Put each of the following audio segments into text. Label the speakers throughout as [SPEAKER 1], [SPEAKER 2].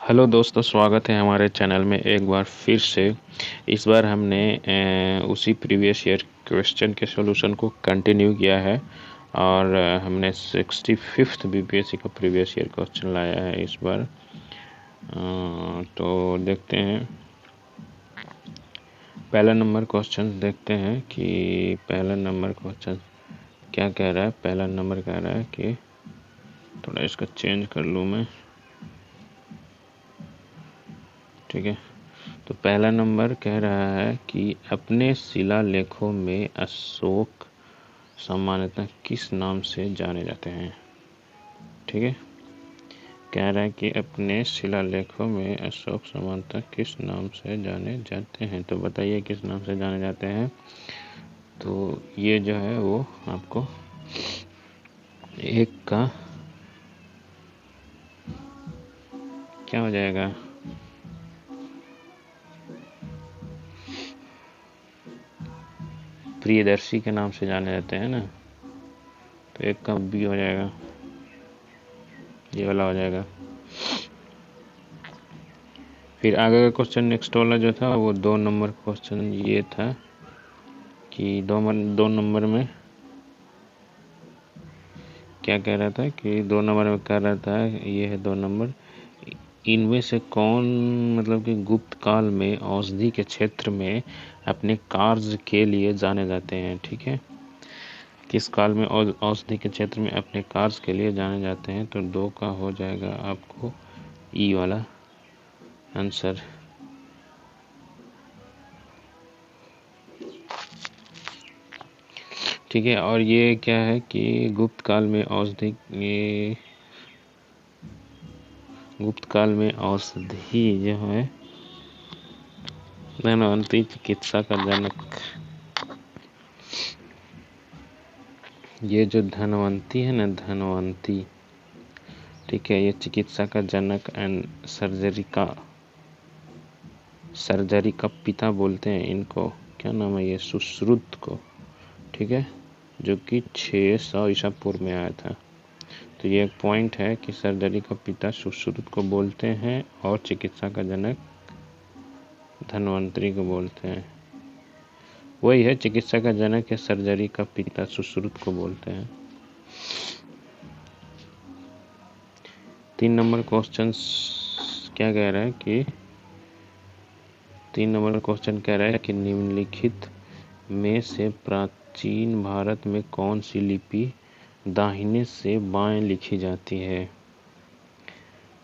[SPEAKER 1] Hello दोस्तों, स्वागत है हमारे चैनल में एक बार फिर से। इस बार हमने उसी प्रीवियस ईयर क्वेश्चन के सॉल्यूशन को कंटिन्यू किया है और हमने 65th बीपीएससी का प्रीवियस ईयर क्वेश्चन लाया है इस बार। तो देखते हैं, पहला नंबर क्वेश्चन देखते हैं कि पहला नंबर क्वेश्चन क्या कह रहा है। पहला नंबर कह रहा है कि थोड़ा इसका चेंज कर लूँ मैं, ठीक है। तो पहला नंबर कह रहा है कि अपने शिलालेखों में अशोक सामान्यतः किस नाम से जाने जाते हैं, ठीक है। कह रहा है कि अपने शिलालेखों में अशोक सामान्यतः किस नाम से जाने जाते हैं। तो बताइए किस नाम से जाने जाते हैं। तो ये जो है वो आपको एक का क्या हो जाएगा, प्रियदर्शी के नाम से जाने जाते हैं ना, तो एक का बी हो जाएगा, ये वाला हो जाएगा। फिर आगे का क्वेश्चन नेक्स्ट वाला जो था वो 2 नंबर क्वेश्चन ये था कि 2 नंबर में क्या कह रहा था कि 2 नंबर में कह रहा था, ये है 2 नंबर, इनमें से कौन मतलब कि गुप्त काल में औषधि के क्षेत्र में अपने कार्य के लिए जाने जाते हैं, ठीक है। किस काल में औषधि के क्षेत्र में अपने कार्य के लिए जाने जाते हैं। तो 2 का हो जाएगा आपको ई वाला आंसर। ठीक है, और ये क्या है कि गुप्त काल में औषधि जो है धनवंतरी चिकित्सा का जनक, ये जो धनवंती है ना, धनवंती, ठीक है, ये चिकित्सा का जनक एंड सर्जरी का पिता बोलते हैं इनको। क्या नाम है ये, सुश्रुत को, ठीक है, जो कि 600 ईसा पूर्व में आया था। तो ये एक पॉइंट है कि सर्जरी का पिता सुश्रुत को बोलते हैं और चिकित्सा का जनक धन्वंतरी को बोलते हैं। वही है, चिकित्सा का जनक या सर्जरी का पिता सुश्रुत को बोलते हैं। 3 नंबर क्वेश्चन क्या कह रहा है कि 3 नंबर क्वेश्चन कह रहा है कि निम्नलिखित में से प्राचीन भारत में कौन सी लिपि दाहिने से बाएं लिखी जाती है।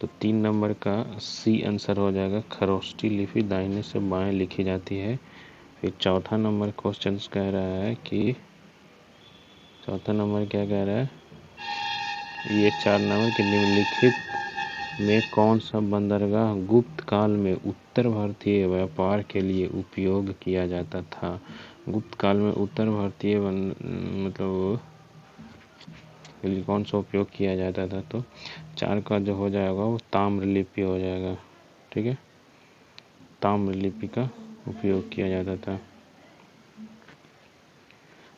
[SPEAKER 1] तो 3 नंबर का सी आंसर हो जाएगा, खरोष्टी लिपि दाहिने से बाएं लिखी जाती है। फिर चौथा नंबर क्वेश्चन कह रहा है कि चौथा नंबर क्या कह रहा है, ये 4 नंबर के निम्नलिखित में कौन सा बंदरगाह गुप्त काल में उत्तर भारतीय व्यापार के लिए उपयोग किया जाता था। गुप्त काल में उत्तर भारतीय मतलब कौन सा उपयोग किया जाता था। तो 4 का जो हो जाएगा वो ताम्रलिपि हो जाएगा, ठीक है, ताम्रलिपि का उपयोग किया जाता था।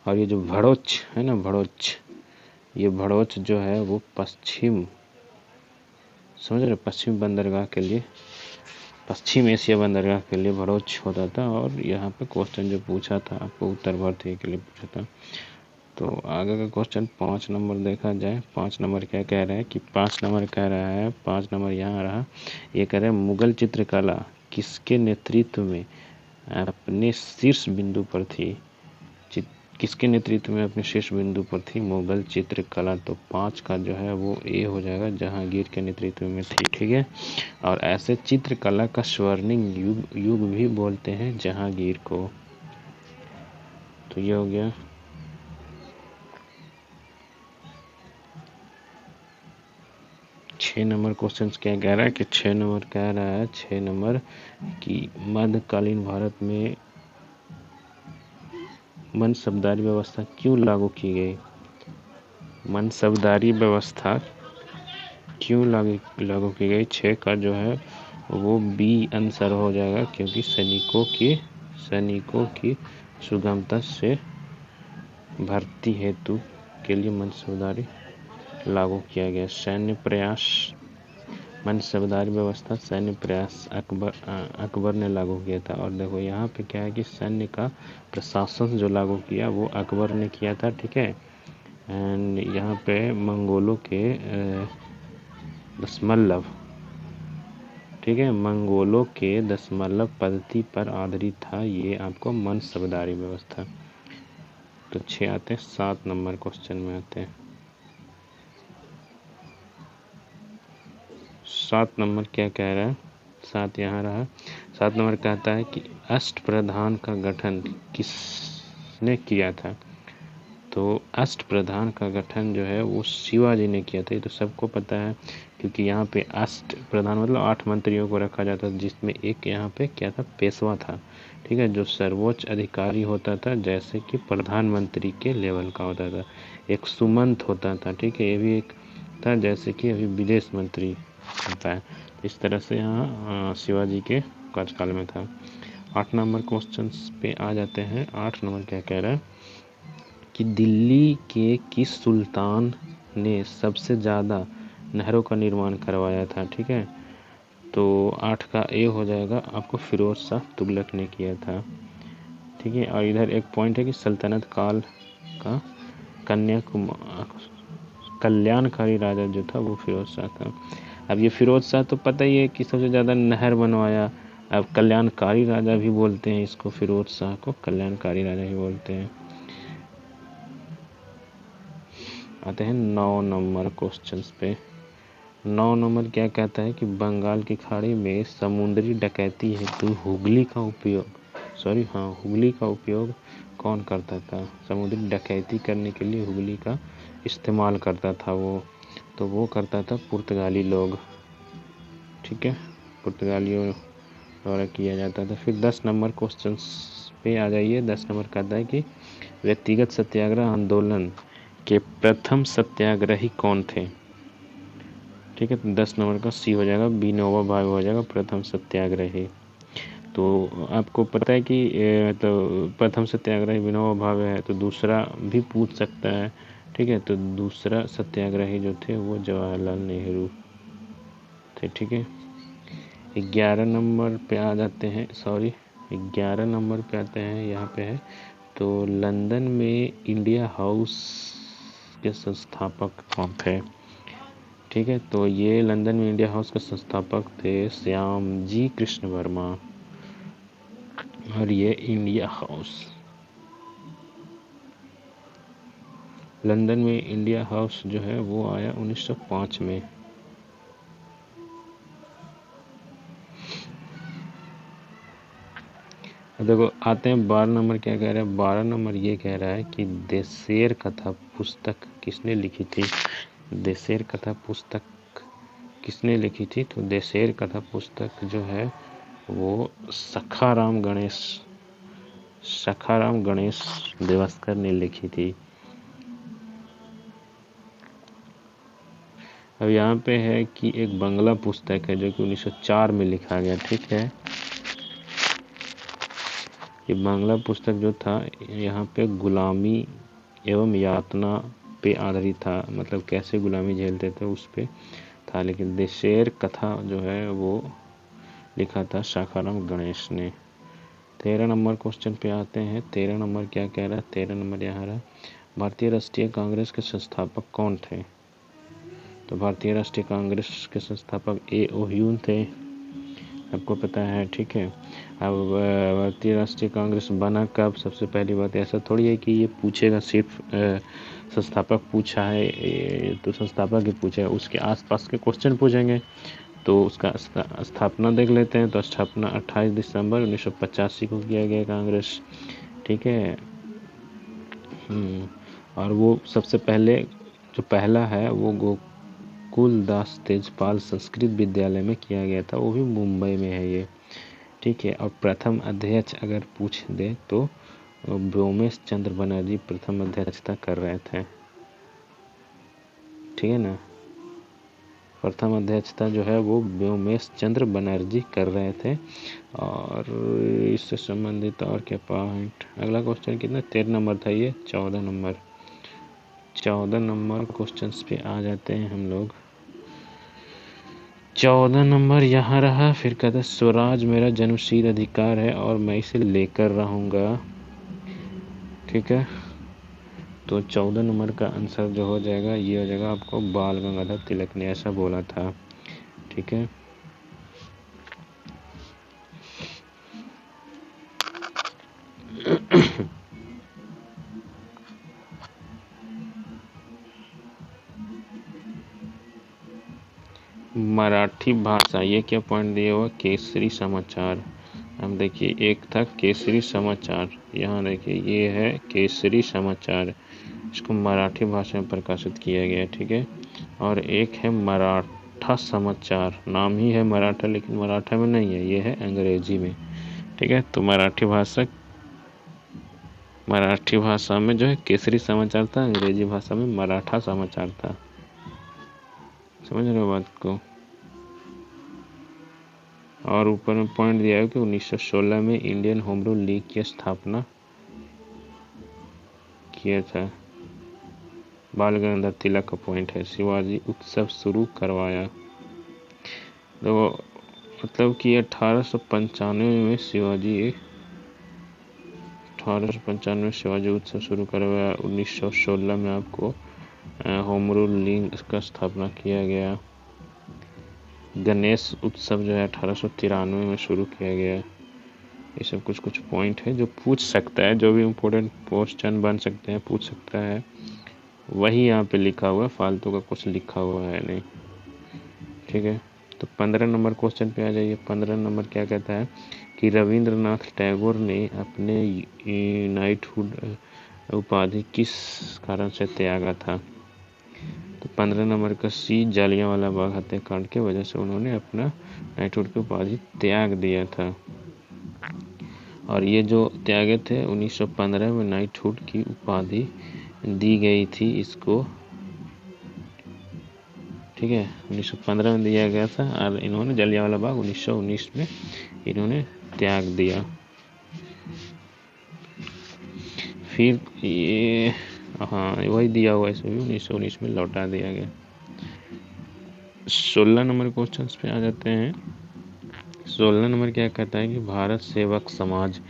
[SPEAKER 1] और ये जो भड़ोच है ना, भड़ोच, ये भड़ोच जो है वो पश्चिम, समझ रहे, पश्चिम बंदरगाह के लिए, पश्चिम एशिया बंदरगाह के लिए भड़ोच होता था। और यहाँ पे क्वेश्चन जो पूछा था आपको उत्तर भारतीय के लिए पूछा था। तो आगे का क्वेश्चन 5 नंबर देखा जाए। 5 नंबर क्या कह रहा है कि 5 नंबर कह रहा है, 5 नंबर यहाँ रहा, ये कह रहा है मुगल चित्रकला किसके नेतृत्व में अपने शीर्ष बिंदु पर थी। किसके नेतृत्व में अपने शीर्ष बिंदु पर थी मुगल चित्रकला। तो 5 का जो है वो ए हो जाएगा, जहांगीर के नेतृत्व में थी, ठीक है। और ऐसे चित्रकला का स्वर्णिम युग भी बोलते हैं जहांगीर को। तो ये हो गया। छः नंबर क्वेश्चन क्या कह रहा है कि 6 नंबर कह रहा है, 6 नंबर कि मध्यकालीन भारत में मनसबदारी व्यवस्था क्यों लागू की गई। मनसबदारी व्यवस्था क्यों लागू की गई। 6 का जो है वो बी आंसर हो जाएगा, क्योंकि सैनिकों की सुगमता से भर्ती हेतु के लिए मनसबदारी लागू किया गया। सैन्य प्रयास मनसबदारी व्यवस्था सैन्य प्रयास अकबर ने लागू किया था। और देखो यहाँ पे क्या है कि सैन्य का प्रशासन जो लागू किया वो अकबर ने किया था, ठीक है। एंड यहाँ पे मंगोलों के दशमलव, ठीक है, मंगोलों के दशमलव पद्धति पर आधारित था ये आपको मनसबदारी व्यवस्था। तो 6 आते हैं। 7 नंबर क्वेश्चन में आते हैं। 7 नंबर क्या कह रहा है, 7 यहाँ रहा। 7 नंबर कहता है कि अष्ट प्रधान का गठन किसने किया था। तो अष्ट प्रधान का गठन जो है वो शिवाजी ने किया था। ये तो सबको पता है, क्योंकि यहाँ पे अष्ट प्रधान मतलब 8 मंत्रियों को रखा जाता था, जिसमें एक यहाँ पे क्या था, पेशवा था, ठीक है, जो सर्वोच्च अधिकारी होता था, जैसे कि प्रधानमंत्री के लेवल का होता था। एक सुमंत होता था, ठीक है, ये भी एक था, जैसे कि अभी विदेश मंत्री होता है। इस तरह से यहाँ शिवाजी के कार्यकाल में था। 8 नंबर क्वेश्चन पे आ जाते हैं। 8 नंबर क्या कह रहा है कि दिल्ली के किस सुल्तान ने सबसे ज़्यादा नहरों का निर्माण करवाया था, ठीक है। तो 8 का ए हो जाएगा, आपको फिरोज शाह तुगलक ने किया था, ठीक है। और इधर एक पॉइंट है कि सल्तनत काल का कल्याणकारी राजा जो था वो फिरोज शाह था। अब ये फिरोज शाह तो पता ही है कि सबसे ज़्यादा नहर बनवाया। अब कल्याणकारी राजा भी बोलते हैं इसको, फिरोज शाह को कल्याणकारी राजा ही बोलते हैं। आते हैं 9 नंबर क्वेश्चंस पे। 9 नंबर क्या कहता है कि बंगाल की खाड़ी में समुद्री डकैती हेतु हुगली का उपयोग कौन करता था। समुद्री डकैती करने के लिए हुगली का इस्तेमाल करता था वो, तो वो करता था पुर्तगाली लोग, ठीक है, पुर्तगालियों द्वारा किया जाता था। फिर 10 नंबर क्वेश्चंस पे आ जाइए। 10 नंबर कहता है कि व्यक्तिगत सत्याग्रह आंदोलन के प्रथम सत्याग्रही कौन थे, ठीक है। तो 10 नंबर का सी हो जाएगा, विनोबा भावे हो जाएगा प्रथम सत्याग्रही। तो आपको पता है कि तो प्रथम सत्याग्रही विनोबा भावे है, तो दूसरा भी पूछ सकता है, ठीक है। तो दूसरा सत्याग्रही जो थे वो जवाहरलाल नेहरू थे, ठीक है। 11 नंबर पे आ जाते हैं, 11 नंबर पे आते हैं, यहाँ पे है। तो लंदन में इंडिया हाउस के संस्थापक कौन थे, ठीक है। तो ये लंदन में इंडिया हाउस के संस्थापक थे श्यामजी कृष्ण वर्मा। और ये इंडिया हाउस, लंदन में इंडिया हाउस जो है वो आया 1905 में। देखो आते हैं 12 नंबर क्या कह रहा है। 12 नंबर ये कह रहा है कि देशेर कथा पुस्तक किसने लिखी थी। देशेर कथा पुस्तक किसने लिखी थी। तो देशेर कथा पुस्तक जो है वो सखाराम गणेश देवस्कर ने लिखी थी। अब यहाँ पे है कि एक बंगला पुस्तक है जो कि 1904 में लिखा गया, ठीक है। ये बांग्ला पुस्तक जो था यहाँ पे गुलामी एवं यातना पे आधारित था, मतलब कैसे गुलामी झेलते थे उस पे था। लेकिन देशेर कथा जो है वो लिखा था शाखाराम गणेश ने। 13 नंबर क्वेश्चन पे आते हैं। 13 नंबर क्या कह रहा है। 13 नंबर यहाँ रहा, भारतीय राष्ट्रीय कांग्रेस के संस्थापक कौन थे। तो भारतीय राष्ट्रीय कांग्रेस के संस्थापक ए.ओ. ह्यून थे, आपको पता है, ठीक है। अब भारतीय राष्ट्रीय कांग्रेस बना कब, सबसे पहली बात ऐसा थोड़ी है कि ये पूछेगा सिर्फ संस्थापक पूछा है तो संस्थापक ही पूछेगा, उसके आसपास के क्वेश्चन पूछेंगे। तो उसका स्थापना देख लेते हैं। तो स्थापना 28 दिसंबर 1985 को किया गया कांग्रेस, ठीक है। और वो सबसे पहले जो पहला है वो गोकुलदास तेजपाल संस्कृत विद्यालय में किया गया था, वो भी मुंबई में है ये, ठीक है। और प्रथम अध्यक्ष अगर पूछ दे तो व्योमेश चंद्र बनर्जी प्रथम अध्यक्षता कर रहे थे, ठीक है ना। प्रथम अध्यक्षता जो है वो व्योमेश चंद्र बनर्जी कर रहे थे। और इससे संबंधित और क्या पॉइंट, अगला क्वेश्चन कितना 13 नंबर था, ये 14 नंबर क्वेश्चन पे आ जाते हैं हम लोग। 14 नंबर यहाँ रहा। फिर कहता है स्वराज मेरा जन्मसिद्ध अधिकार है और मैं इसे लेकर रहूँगा। ठीक है, तो 14 नंबर का आंसर जो हो जाएगा ये हो जाएगा आपको बाल गंगाधर तिलक ने ऐसा बोला था। ठीक है, मराठी भाषा, ये क्या पॉइंट दिया हुआ, केसरी समाचार। अब देखिए एक था केसरी समाचार, यहाँ देखिए ये है केसरी समाचार, इसको मराठी भाषा में प्रकाशित किया गया है। ठीक है, और एक है मराठा समाचार, नाम ही है मराठा लेकिन मराठा में नहीं है, ये है अंग्रेजी में। ठीक है, तो मराठी भाषा में जो है केसरी समाचार था, अंग्रेजी भाषा में मराठा समाचार था। समझ रहे हो बात को। और ऊपर में पॉइंट दिया है कि 1916 में इंडियन होम रूल लीग की स्थापना किया था। बाल गंगाधर तिलक का पॉइंट है। शिवाजी उत्सव शुरू करवाया, तो मतलब कि 1895 में शिवाजी उत्सव शुरू करवाया। 1916 में आपको होम रूल लीग का स्थापना किया गया। गणेश उत्सव जो है 1893 में शुरू किया गया। ये सब कुछ पॉइंट है जो पूछ सकता है, जो भी इम्पोर्टेंट क्वेश्चन बन सकते हैं पूछ सकता है, वही यहाँ पे लिखा हुआ है, फालतू का कुछ लिखा हुआ है नहीं। ठीक है, तो 15 नंबर क्वेश्चन पे आ जाइए। 15 नंबर क्या कहता है कि रविंद्रनाथ टैगोर ने अपने नाइटहुड उपाधि किस कारण से त्यागा था। तो 15 नंबर का सी, जालियांवाला बाग हत्याकांड की वजह से उन्होंने अपना नाइटहुड की उपाधि त्याग दिया था। और ये जो त्यागे थे 1915 में नाइटहुड की उपाधि दी गई थी इसको। ठीक है, 1915 में दिया गया था और इन्होंने जलियांवाला बाग 1919 में इन्होंने त्याग दिया। फिर ये वही दिया हुआ, इसमें भी 1919 में लौटा दिया गया। 16 नंबर क्वेश्चन पे आ जाते हैं। 16 नंबर क्या कहता है कि भारत सेवक समाज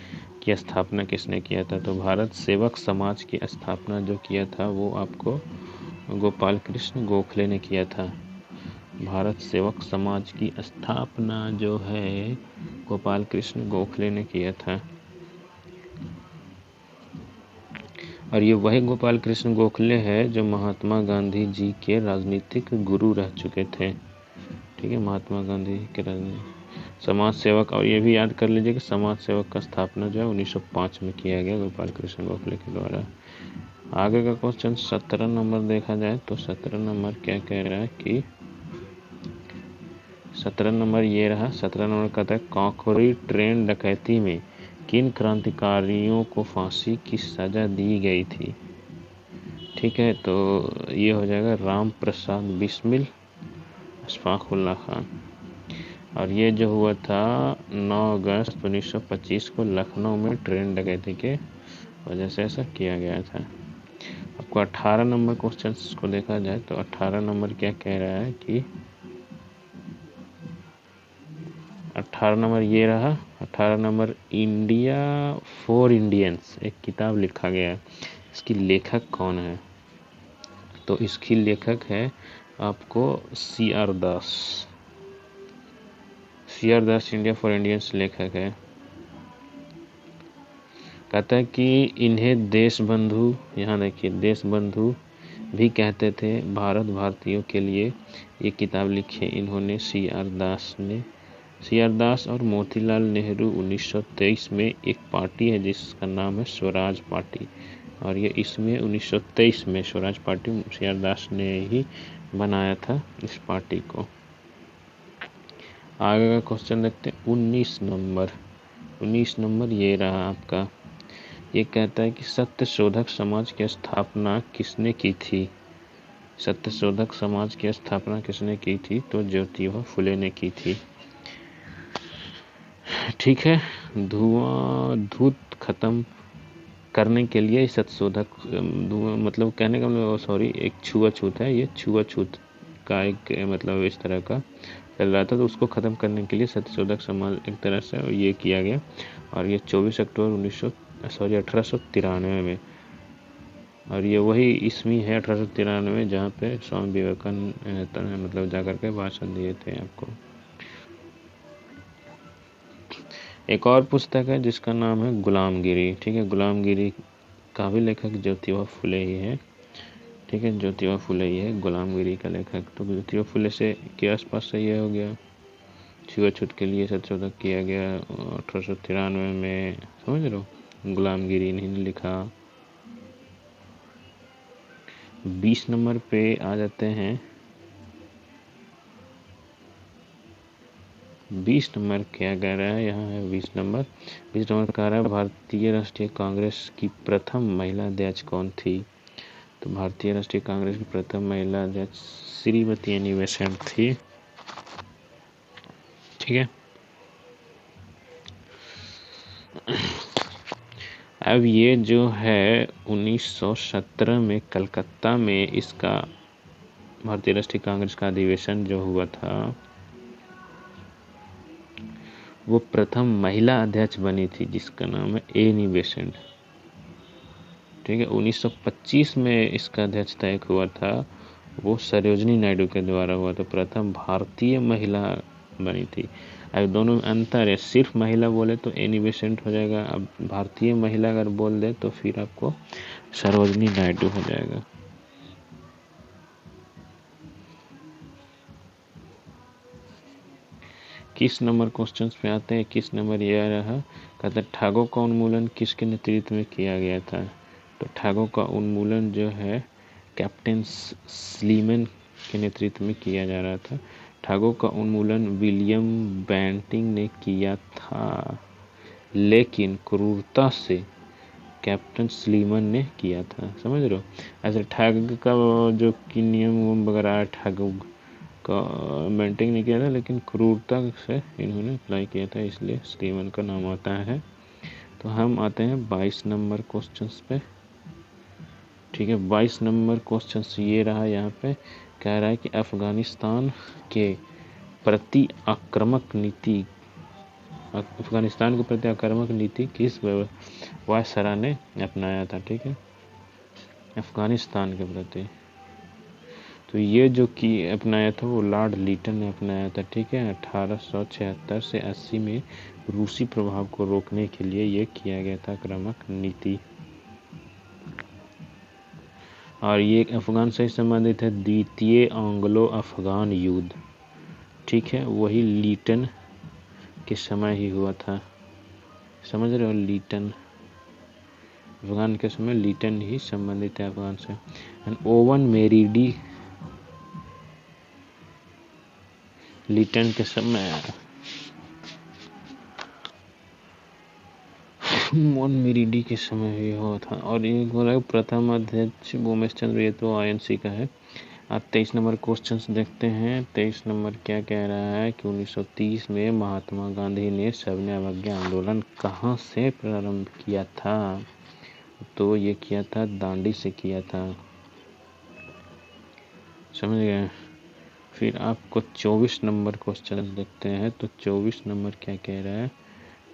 [SPEAKER 1] की स्थापना किसने किया था। तो भारत सेवक समाज की स्थापना जो किया था वो आपको गोपाल कृष्ण गोखले ने किया था। भारत सेवक समाज की स्थापना जो है गोपाल कृष्ण गोखले ने किया था। और ये वही गोपाल कृष्ण गोखले है जो महात्मा गांधी जी के राजनीतिक गुरु रह चुके थे। ठीक है, महात्मा गांधी के राजनीतिक समाज सेवक। और ये भी याद कर लीजिए कि समाज सेवक का स्थापना जो है 1905 में किया गया गोपाल कृष्ण गोखले के द्वारा। आगे का क्वेश्चन 17 नंबर देखा जाए तो 17 नंबर क्या कह रहा है कि 17 नंबर ये रहा। 17 नंबर कहता है काकोरी ट्रेन डकैती में किन क्रांतिकारियों को फांसी की सजा दी गई थी। ठीक है, तो ये हो जाएगा राम प्रसाद बिस्मिल, अशफाकुल्ला खान। और ये जो हुआ था 9 अगस्त 1925 को लखनऊ में ट्रेन डकैती के वजह से ऐसा किया गया था। आपको 18 नंबर क्वेश्चन को देखा जाए तो 18 नंबर क्या कह रहा है कि 18 नंबर ये रहा। 18 नंबर इंडिया फॉर इंडियंस एक किताब लिखा गया है, इसकी लेखक कौन है। तो इसकी लेखक है आपको CR Das. CR Das India for Indians लेखक है। कहता है कि इन्हें देश बंधु, यहाँ देखिए देश बंधु भी कहते थे। भारत भारतीयों के लिए ये किताब लिखी इन्होंने CR दास ने। CR दास और मोतीलाल नेहरू 1923 में एक पार्टी है जिसका नाम है स्वराज पार्टी, और ये इसमें 1923 में स्वराज पार्टी CR दास ने ही बनाया था इस पार्टी को। आगे का क्वेश्चन देखते हैं 19 नंबर। 19 नंबर ये रहा आपका। ये कहता है कि सत्यशोधक समाज की स्थापना किसने की थी। सत्यशोधक समाज की स्थापना किसने की थी, तो ज्योतिबा फुले ने की थी। ठीक है, धूत खत्म करने के लिए सत्यशोधक मतलब कहने का मतलब एक छुआछूत है, ये छुआछूत का एक मतलब इस तरह का चल रहा था, तो उसको ख़त्म करने के लिए सत्यशोधक समाज एक तरह से ये किया गया। और ये 24 अक्टूबर 1893 में, और ये वही ईस्वी है 1893 जहाँ पे स्वामी विवेकानंद मतलब जाकर के भाषण दिए थे आपको। एक और पुस्तक है जिसका नाम है गुलामगिरी। ठीक है, गुलामगिरी का भी लेखक ज्योतिबा फुले ही है। ठीक है, ज्योतिबा फुले ही है गुलामगिरी का लेखक। तो ज्योतिबा फुले से के आसपास से ये हो गया, छुआछूत के लिए संशोधन किया गया 1893 में। समझ रहे हो, गुलामगिरी नहीं लिखा। 20 नंबर पे आ जाते हैं। 20 नंबर क्या कह रहा है, यहाँ है 20 नंबर। 20 नंबर कह रहा है भारतीय राष्ट्रीय कांग्रेस की प्रथम महिला अध्यक्ष कौन थी। तो भारतीय राष्ट्रीय कांग्रेस की प्रथम महिला अध्यक्ष श्रीमती एनी बेसेंट थी। ठीक है, अब ये जो है 1917 में कलकत्ता में इसका भारतीय राष्ट्रीय कांग्रेस का अधिवेशन जो हुआ था, वो प्रथम महिला अध्यक्ष बनी थी जिसका नाम है एनी बेसेंट। ठीक है, 1925 में इसका अध्यक्ष तय हुआ था, वो सरोजिनी नायडू के द्वारा हुआ था। प्रथम भारतीय महिला बनी थी। अब दोनों में अंतर है, सिर्फ महिला बोले तो एनी बेसेंट हो जाएगा, अब भारतीय महिला अगर बोल दे तो फिर आपको सरोजिनी नायडू हो जाएगा। किस नंबर क्वेश्चंस पे आते हैं। किस नंबर ये रहा, कहते हैं ठागों का उन्मूलन किसके नेतृत्व में किया गया था। तो ठागों का उन्मूलन जो है कैप्टन स्लीमन के नेतृत्व में किया जा रहा था। ठागों का उन्मूलन विलियम बेंटिंग ने किया था, लेकिन क्रूरता से कैप्टन स्लीमन ने किया था। समझ रहे हो, ऐसे ठग का जो कि नियम वगैरह ठग का बेंटिंग ने किया था, लेकिन क्रूरता से इन्होंने अप्लाई किया था, इसलिए स्लीमन का नाम आता है। तो हम आते हैं 22 नंबर क्वेश्चंस पे। ठीक है, 22 नंबर क्वेश्चन ये रहा। यहाँ पे कह रहा है कि अफगानिस्तान के प्रति आक्रामक नीति किस वायसराय ने अपनाया था। ठीक है, अफगानिस्तान के प्रति तो ये जो कि अपनाया था वो लॉर्ड लीटन ने अपनाया था। ठीक है, 1876 से 80 में रूसी प्रभाव को रोकने के लिए ये किया गया था आक्रामक नीति। और ये अफगान से संबंधित है द्वितीय एंग्लो अफगान युद्ध। ठीक है, वही लीटन के समय ही हुआ था। समझ रहे हो, लीटन अफगान के समय लीटन ही संबंधित है अफगान से। एंड ओवन मेरीडी लीटन के समय ओवन मेरीडी के समय ही हुआ था। और ये बोला प्रथम अध्यक्ष उमेश चंद्र, ये तो आईएनसी का है। अब 23 नंबर क्वेश्चंस देखते हैं। 23 नंबर क्या कह रहा है कि 1930 में महात्मा गांधी ने सविनय अवज्ञा आंदोलन कहाँ से प्रारंभ किया था। तो ये किया था दांडी से किया था। समझ गए। फिर आपको 24 नंबर क्वेश्चन देखते हैं। तो 24 नंबर क्या कह रहा है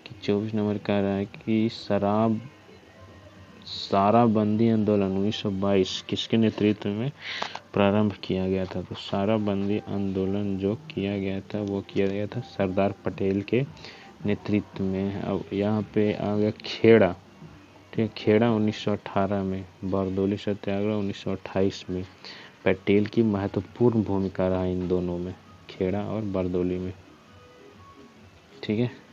[SPEAKER 1] कि 24 नंबर कह रहा है कि शराबबंदी आंदोलन 1922 किसके नेतृत्व में प्रारंभ किया गया था। तो शराबबंदी आंदोलन जो किया गया था वो किया गया था सरदार पटेल के नेतृत्व में। अब यहाँ पे आ गया खेड़ा। ठीक है, खेड़ा 1918 में, बारदोली सत्याग्रह 1928 में। पटेल की महत्वपूर्ण भूमिका रहा इन दोनों में, खेड़ा और बारदोली में। ठीक है,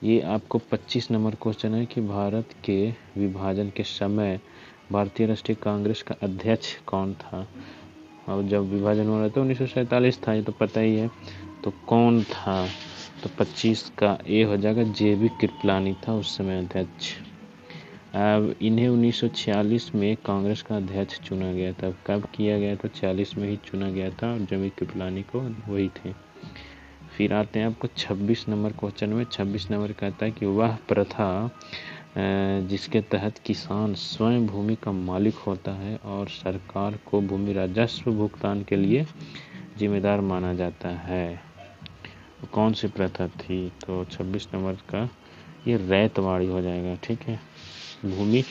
[SPEAKER 1] ये आपको 25 नंबर क्वेश्चन है कि भारत के विभाजन के समय भारतीय राष्ट्रीय कांग्रेस का अध्यक्ष कौन था। और जब विभाजन हो रहा था 1947 था, ये तो पता ही है। तो कौन था, तो 25 का ए हो जाएगा, जेबी कृपलानी था उस समय अध्यक्ष। अब इन्हें 1946 में कांग्रेस का अध्यक्ष चुना गया था। कब किया गया था, 46 में ही चुना गया था, और जेबी कृपलानी को वही थे। फिर आते हैं आपको 26 नंबर क्वेश्चन में। 26 नंबर कहता है कि वह प्रथा जिसके तहत किसान स्वयं भूमि का मालिक होता है और सरकार को भूमि राजस्व भुगतान के लिए जिम्मेदार माना जाता है। कौन सी प्रथा थी? तो 26 नंबर का ये रैयतवाड़ी हो जाएगा। ठीक है, भूमि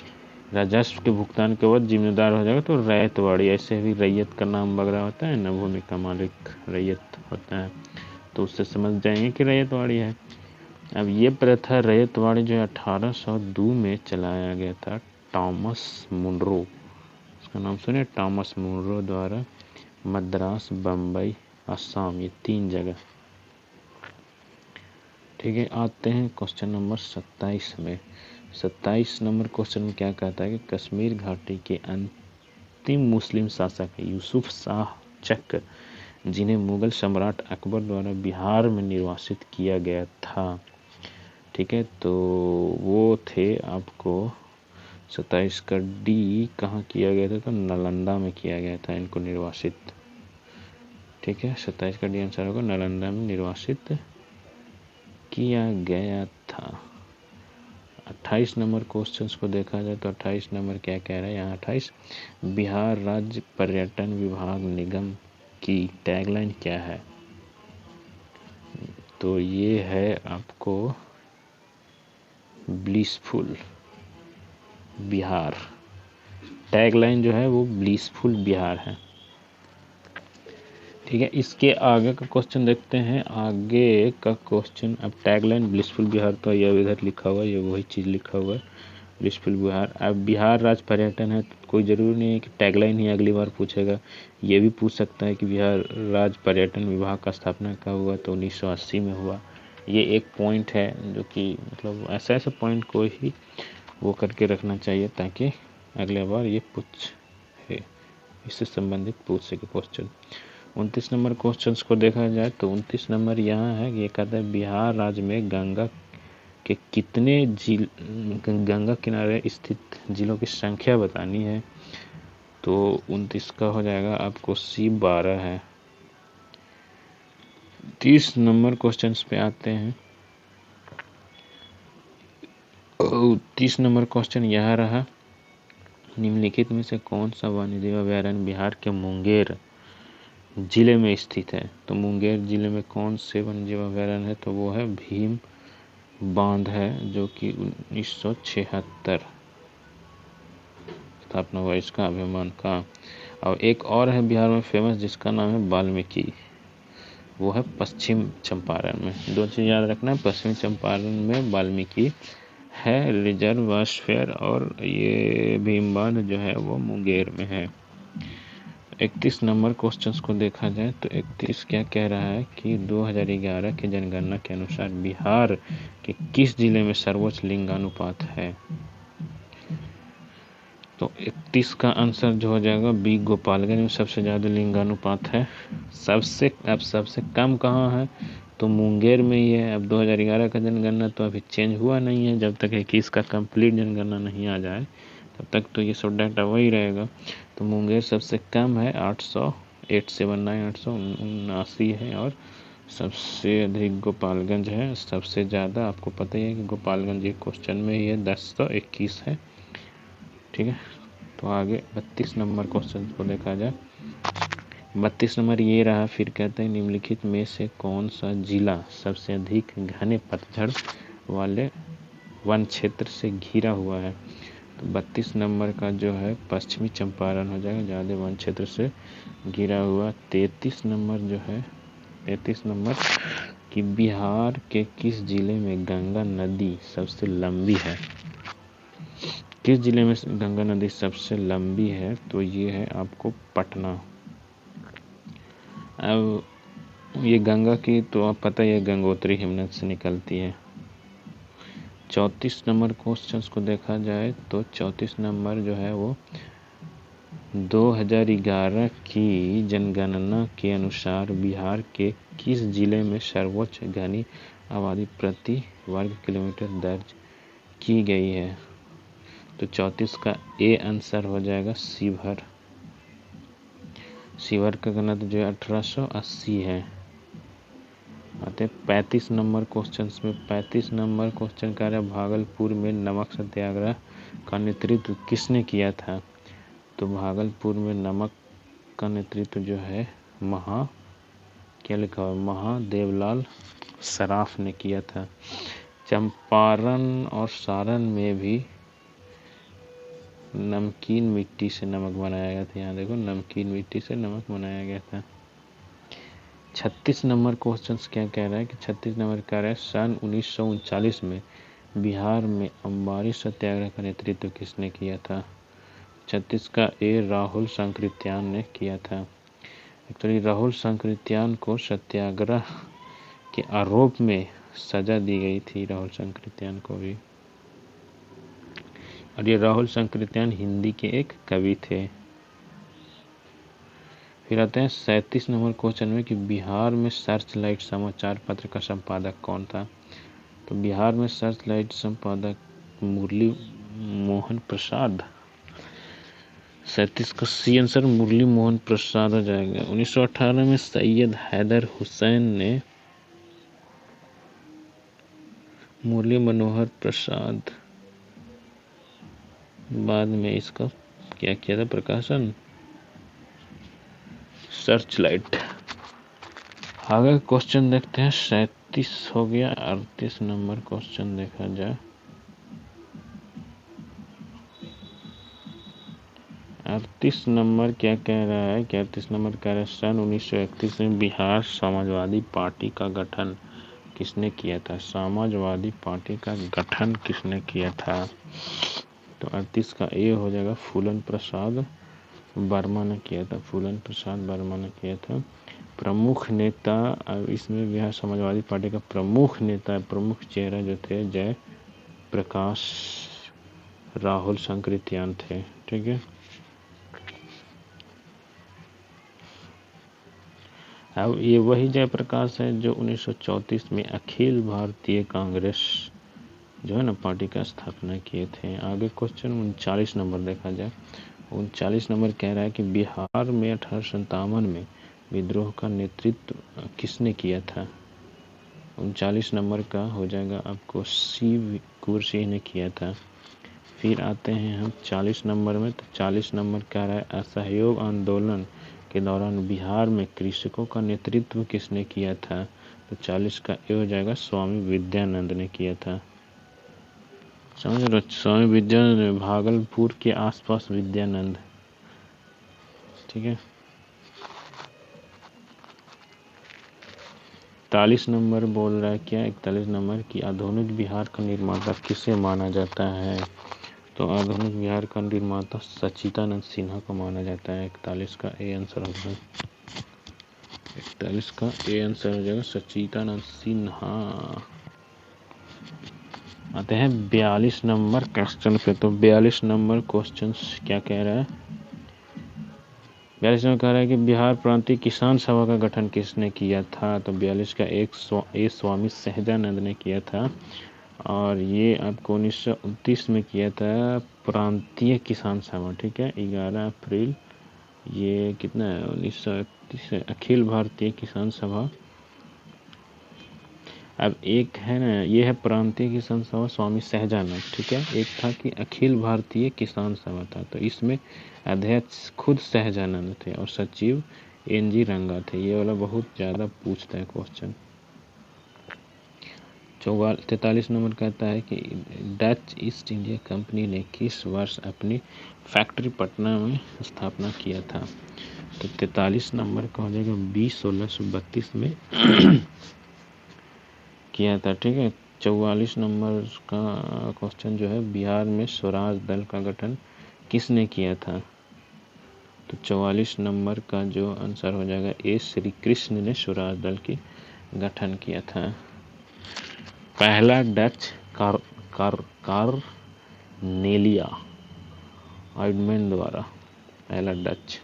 [SPEAKER 1] राजस्व के भुगतान के बाद जिम्मेदार हो जाएगा तो रैयतवाड़ी। ऐसे भी रैयत का नाम वगैरह होता है ना, भूमि का मालिक रैयत होता है, तो उससे समझ जाएंगे कि रैयतवाड़ी है। अब ये प्रथा रैयतवाड़ी जो 1802 में चलाया गया था टॉमस मुनरो, उसका नाम सुने, टॉमस मुनरो द्वारा मद्रास, बम्बई, असम, ये 3 जगह। ठीक है, आते हैं क्वेश्चन नंबर 27 में। 27 नंबर क्वेश्चन में क्या कहता है कि कश्मीर घाटी के अंतिम मुस्लिम शासक यूसुफ शाह चक, जिन्हें मुगल सम्राट अकबर द्वारा बिहार में निर्वासित किया गया था। ठीक है, तो वो थे आपको 27 का डी कहाँ किया गया था? तो नालंदा में किया गया था इनको निर्वासित। ठीक है, 27 का डी आंसर होगा, नालंदा में निर्वासित किया गया था। 28 नंबर क्वेश्चंस को देखा जाए तो 28 नंबर क्या कह रहा है यहाँ? 28, बिहार राज्य पर्यटन विभाग निगम की टैगलाइन क्या है? तो ये है आपको ब्लिसफुल बिहार। टैगलाइन जो है वो ब्लिसफुल बिहार है। ठीक है, इसके आगे का क्वेश्चन देखते हैं। आगे का क्वेश्चन, अब टैगलाइन ब्लिसफुल बिहार, तो ये इधर लिखा हुआ है, ये वही चीज़ लिखा हुआ है ब्लिसफुल बिहार। अब बिहार राज्य पर्यटन है, तो कोई ज़रूरी नहीं है कि टैगलाइन ही अगली बार पूछेगा, ये भी पूछ सकता है कि बिहार राज्य पर्यटन विभाग का स्थापना कब हुआ? तो 1980 में हुआ। ये एक पॉइंट है जो कि मतलब ऐसा पॉइंट को ही वो करके रखना चाहिए ताकि अगले बार ये पूछे, इससे संबंधित पूछ सके क्वेश्चन। 29 नंबर क्वेश्चंस को देखा जाए तो 29 नंबर यहाँ है, ये कहता है बिहार राज्य में गंगा के कितने गंगा किनारे स्थित जिलों की संख्या बतानी है। तो 29 का हो जाएगा आपको सी 12 है। 30 नंबर क्वेश्चंस पे आते हैं। 30 नंबर क्वेश्चन यह रहा, निम्नलिखित में से कौन सा वन्यजीव अभयारण्य बिहार के मुंगेर जिले में स्थित है? तो मुंगेर जिले में कौन से वन्यजीव अभयारण्य है? तो वो है भीम बांध है, जो कि 1976 स्थापना हुआ इसका, अभिमान का। और एक और है बिहार में फेमस, जिसका नाम है वाल्मीकि, वो है पश्चिम चंपारण में। दो चीज़ याद रखना है, पश्चिमी चंपारण में वाल्मीकि है रिजर्व बायोस्फीयर, और ये भीम बांध जो है वो मुंगेर में है। 31 नंबर क्वेश्चंस को देखा जाए तो 31 क्या कह रहा है कि 2011 की जनगणना के अनुसार बिहार के किस जिले में सर्वोच्च लिंगानुपात है? तो 31 का आंसर जो हो जाएगा बी, गोपालगंज में सबसे ज़्यादा लिंगानुपात है। सबसे कम कहाँ है? तो मुंगेर में ही है। अब 2011 का जनगणना तो अभी चेंज हुआ नहीं है, जब तक 21 का कंप्लीट जनगणना नहीं आ जाए तब तक तो ये सब डाटा वही रहेगा। तो मुंगेर सबसे कम है 879 है, और सबसे अधिक गोपालगंज है। सबसे ज़्यादा आपको पता ही है कि गोपालगंज एक क्वेश्चन में ही है, 1021 है। ठीक है, तो आगे 32 नंबर क्वेश्चन को देखा जाए। 32 नंबर ये रहा, फिर कहते हैं निम्नलिखित में से कौन सा जिला सबसे अधिक घने पतझड़ वाले वन क्षेत्र से घिरा हुआ है? तो 32 नंबर का जो है पश्चिमी चंपारण हो जाएगा, ज़्यादा वन क्षेत्र से घिरा हुआ। 33 नंबर जो है, 33 नंबर कि बिहार के किस जिले में गंगा नदी सबसे लंबी है? किस जिले में गंगा नदी सबसे लंबी है? तो ये है आपको पटना। अब ये गंगा की तो आप पता ही है, गंगोत्री हिमनद से निकलती है। 34 नंबर क्वेश्चंस को देखा जाए तो 34 नंबर जो है वो 2011 की जनगणना के अनुसार बिहार के किस जिले में सर्वोच्च घनी आबादी प्रति वर्ग किलोमीटर दर्ज की गई है? तो 34 का ए आंसर हो जाएगा शिवहर। शिवहर का घनत्व जो है 1880 है। आते 35 नंबर क्वेश्चन में। 35 नंबर क्वेश्चन कह रहा है भागलपुर में नमक सत्याग्रह का नेतृत्व किसने किया था? तो भागलपुर में नमक का नेतृत्व जो है क्या लिखा हुआ, महादेवलाल सराफ ने किया था। चंपारण और सारण में भी नमकीन मिट्टी से नमक बनाया गया था। यहाँ देखो, नमकीन मिट्टी से नमक बनाया गया था। 36 नंबर क्वेश्चन क्या कह रहा है कि 36 नंबर कह रहा है सन 1939 में बिहार में अंबारी सत्याग्रह का नेतृत्व किसने किया था। 36 का ए राहुल सांकृत्यायन ने किया था। एक्चुअली राहुल सांकृत्यायन को सत्याग्रह के आरोप में सजा दी गई थी, राहुल सांकृत्यायन को भी। और ये राहुल सांकृत्यायन हिंदी के एक कवि थे। फिर आते हैं 37 नंबर क्वेश्चन में कि बिहार में सर्च लाइट समाचार पत्र का संपादक कौन था। तो बिहार में सर्च लाइट संपादक मुरली मोहन प्रसाद। 37 का सी आंसर मुरली मोहन प्रसाद हो जाएगा। 1918 में सैयद हैदर हुसैन ने मुरली मनोहर प्रसाद बाद में इसका क्या किया था, प्रकाशन, सर्च लाइट। आगे क्वेश्चन देखते हैं। 37 हो गया। 38 नंबर क्वेश्चन देखा जाए। 38 नंबर क्या कह रहा है कि 38 नंबर कह रहा है सन 1931 में बिहार समाजवादी पार्टी का गठन किसने किया था। समाजवादी पार्टी का गठन किसने किया था। तो 38 का ए हो जाएगा, फूलन प्रसाद वर्मा ने किया था। फूलन प्रसाद वर्मा ने किया था। प्रमुख नेता, अब इसमें बिहार समाजवादी पार्टी का प्रमुख नेता, प्रमुख चेहरा जो थे जय प्रकाश राहुल सांकृत्यायन थे। ठीक है। अब ये वही जयप्रकाश है जो 1934 में अखिल भारतीय कांग्रेस जो है ना पार्टी का स्थापना किए थे। आगे क्वेश्चन 39 नंबर देखा जाए। 39 नंबर कह रहा है कि बिहार में 1857 में विद्रोह का नेतृत्व किसने किया था। 39 नंबर का हो जाएगा आपको सी कुंवर सिंह ने किया था। फिर आते हैं हम 40 नंबर में। तो 40 नंबर कह रहा है असहयोग आंदोलन के दौरान बिहार में कृषकों का नेतृत्व किसने किया था। तो 40 का ए हो जाएगा, स्वामी विद्यानंद ने किया था। समझ लो, स्वामी विद्यानंद, भागलपुर के आसपास विद्यानंद। ठीक है। 41 नंबर बोल रहा है क्या, 41 नंबर की आधुनिक बिहार का निर्माता किसे माना जाता है। तो आधुनिक बिहार का निर्माता सच्चिदानंद सिन्हा को माना जाता है। 41 का ए आंसर होगा, 41 का ए आंसर हो जाएगा सच्चिदानंद सिन्हा। आते हैं 42 नंबर क्वेश्चन पे। तो 42 नंबर क्वेश्चन क्या कह रहा है, 42 में कह रहा है कि बिहार प्रांतीय किसान सभा का गठन किसने किया था। तो 42 का ए स्वामी सहजानंद ने किया था। और ये आपको 1929 में किया था प्रांतीय किसान सभा। ठीक है, 11 अप्रैल, ये कितना है 1931 से अखिल भारतीय किसान सभा। अब एक है ना, ये है प्रांतीय किसान सभा स्वामी सहजानंद। ठीक है, एक था कि अखिल भारतीय किसान सभा था। तो इसमें अध्यक्ष खुद सहजानंद थे और सचिव एन.जी. रंगा थे। ये वाला बहुत ज़्यादा पूछता है क्वेश्चन। 43 नंबर कहता है कि डच ईस्ट इंडिया कंपनी ने किस वर्ष अपनी फैक्ट्री पटना में स्थापना किया था। तो 43 नंबर का हो जाएगा 20/16/32 में किया था। ठीक है। 44 नंबर का क्वेश्चन जो है, बिहार में स्वराज दल का गठन किसने किया था। तो 44 नंबर का जो आंसर हो जाएगा ए श्री कृष्ण ने स्वराज दल की गठन किया था। पहला डच कार्नेलिया आइडमैन द्वारा, पहला डच।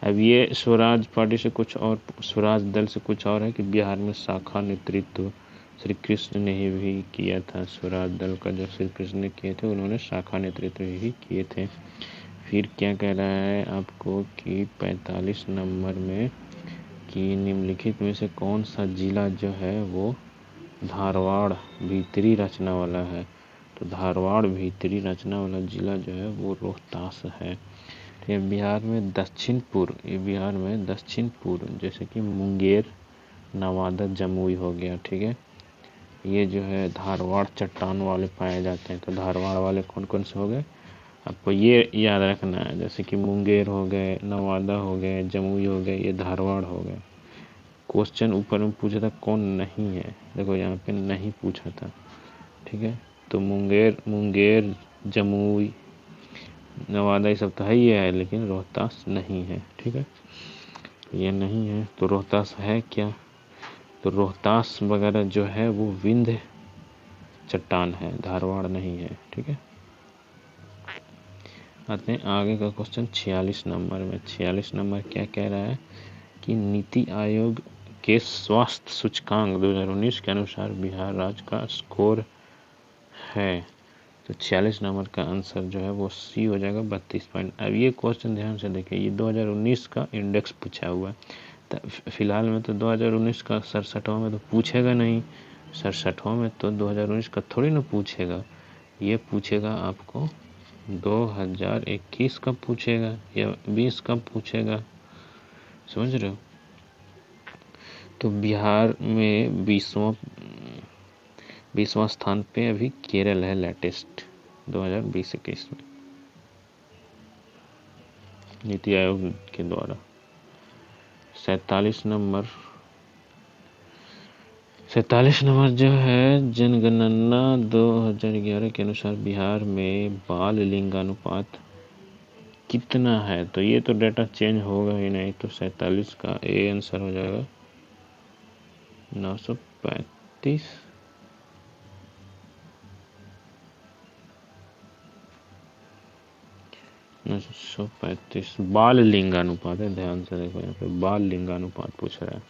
[SPEAKER 1] अब ये स्वराज पार्टी से कुछ और, स्वराज दल से कुछ और है कि बिहार में शाखा नेतृत्व श्री कृष्ण ने ही भी किया था। स्वराज दल का जो श्री कृष्ण ने किए थे, उन्होंने शाखा नेतृत्व ही किए थे। फिर क्या कह रहा है आपको कि 45 नंबर में कि निम्नलिखित में से कौन सा जिला जो है वो धारवाड़ भीतरी रचना वाला है। तो धारवाड़ भीतरी रचना वाला जिला जो है वो रोहतास है। ठीक है। बिहार में दक्षिण पूर्व, ये बिहार में दक्षिण पूर्व जैसे कि मुंगेर, नवादा, जमुई हो गया। ठीक है, ये जो है धारवाड़ चट्टान वाले पाए जाते हैं। तो धारवाड़ वाले कौन कौन से हो गए, आपको ये याद रखना है। जैसे कि मुंगेर हो गए, नवादा हो गए, जमुई हो गए, ये धारवाड़ हो गए। क्वेश्चन ऊपर में पूछा था कौन नहीं है, देखो यहाँ पे नहीं पूछा था। ठीक है, तो मुंगेर, जमुई, नवादा ये सब तो है ही है, लेकिन रोहतास नहीं है। ठीक है, ये नहीं है। तो रोहतास है क्या, तो रोहतास वगैरह जो है वो विंध्य चट्टान है, धारवाड़ नहीं है। ठीक है, आते हैं आगे का क्वेश्चन 46 नंबर में। 46 नंबर क्या कह रहा है कि नीति आयोग के स्वास्थ्य सूचकांक 2019 के अनुसार बिहार राज्य का स्कोर है। तो 46 नंबर का आंसर जो है वो सी हो जाएगा, 32 पॉइंट। अब ये क्वेश्चन ध्यान से देखिए, ये 2019 का इंडेक्स पूछा हुआ है। तो फिलहाल में तो 2019 का 67वां में तो पूछेगा नहीं, 67वां में तो 2019 का थोड़ी ना पूछेगा। ये पूछेगा आपको 2021 का पूछेगा या 20 का पूछेगा, समझ रहे हो। तो बिहार में 20वां स्थान पे अभी केरल है लेटेस्ट 2020-21 में नीति आयोग के द्वारा। 47 नंबर जो है जनगणना 2011 के अनुसार बिहार में बाल लिंगानुपात कितना है। तो ये तो डेटा चेंज होगा ही नहीं, तो 47 का ए आंसर हो जाएगा 935। बाल लिंगानुपात है, ध्यान से देखो, यहाँ पे बाल लिंगानुपात पूछ रहा है।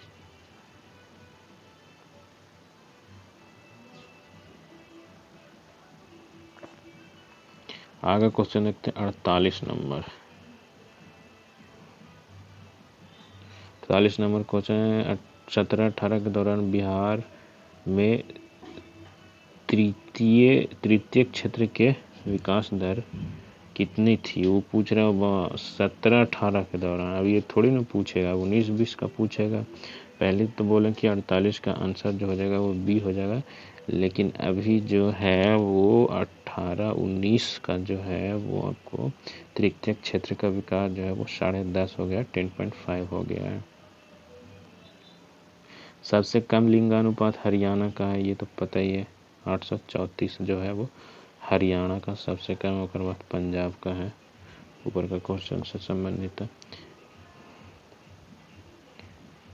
[SPEAKER 1] आगे क्वेश्चन देखते हैं 48 नंबर। 48 नंबर क्वेश्चन है 17-18 के दौरान बिहार में तृतीय क्षेत्र के विकास दर कितनी थी, वो पूछ रहा है 17-18 के दौरान। अब ये थोड़ी ना पूछेगा, 19-20 का पूछेगा। पहले तो बोले कि 48 का आंसर जो हो जाएगा वो बी हो जाएगा, लेकिन अभी जो है वो 18-19 का जो है वो आपको तृतीय क्षेत्र का विकास जो है वो 10.5 हो गया, 10.5 हो गया है। सबसे कम लिंगानुपात हरियाणा का है, ये तो पता ही है, 834 जो है वो हरियाणा का सबसे कम, और बाद पंजाब का है। ऊपर का क्वेश्चन से संबंधित है।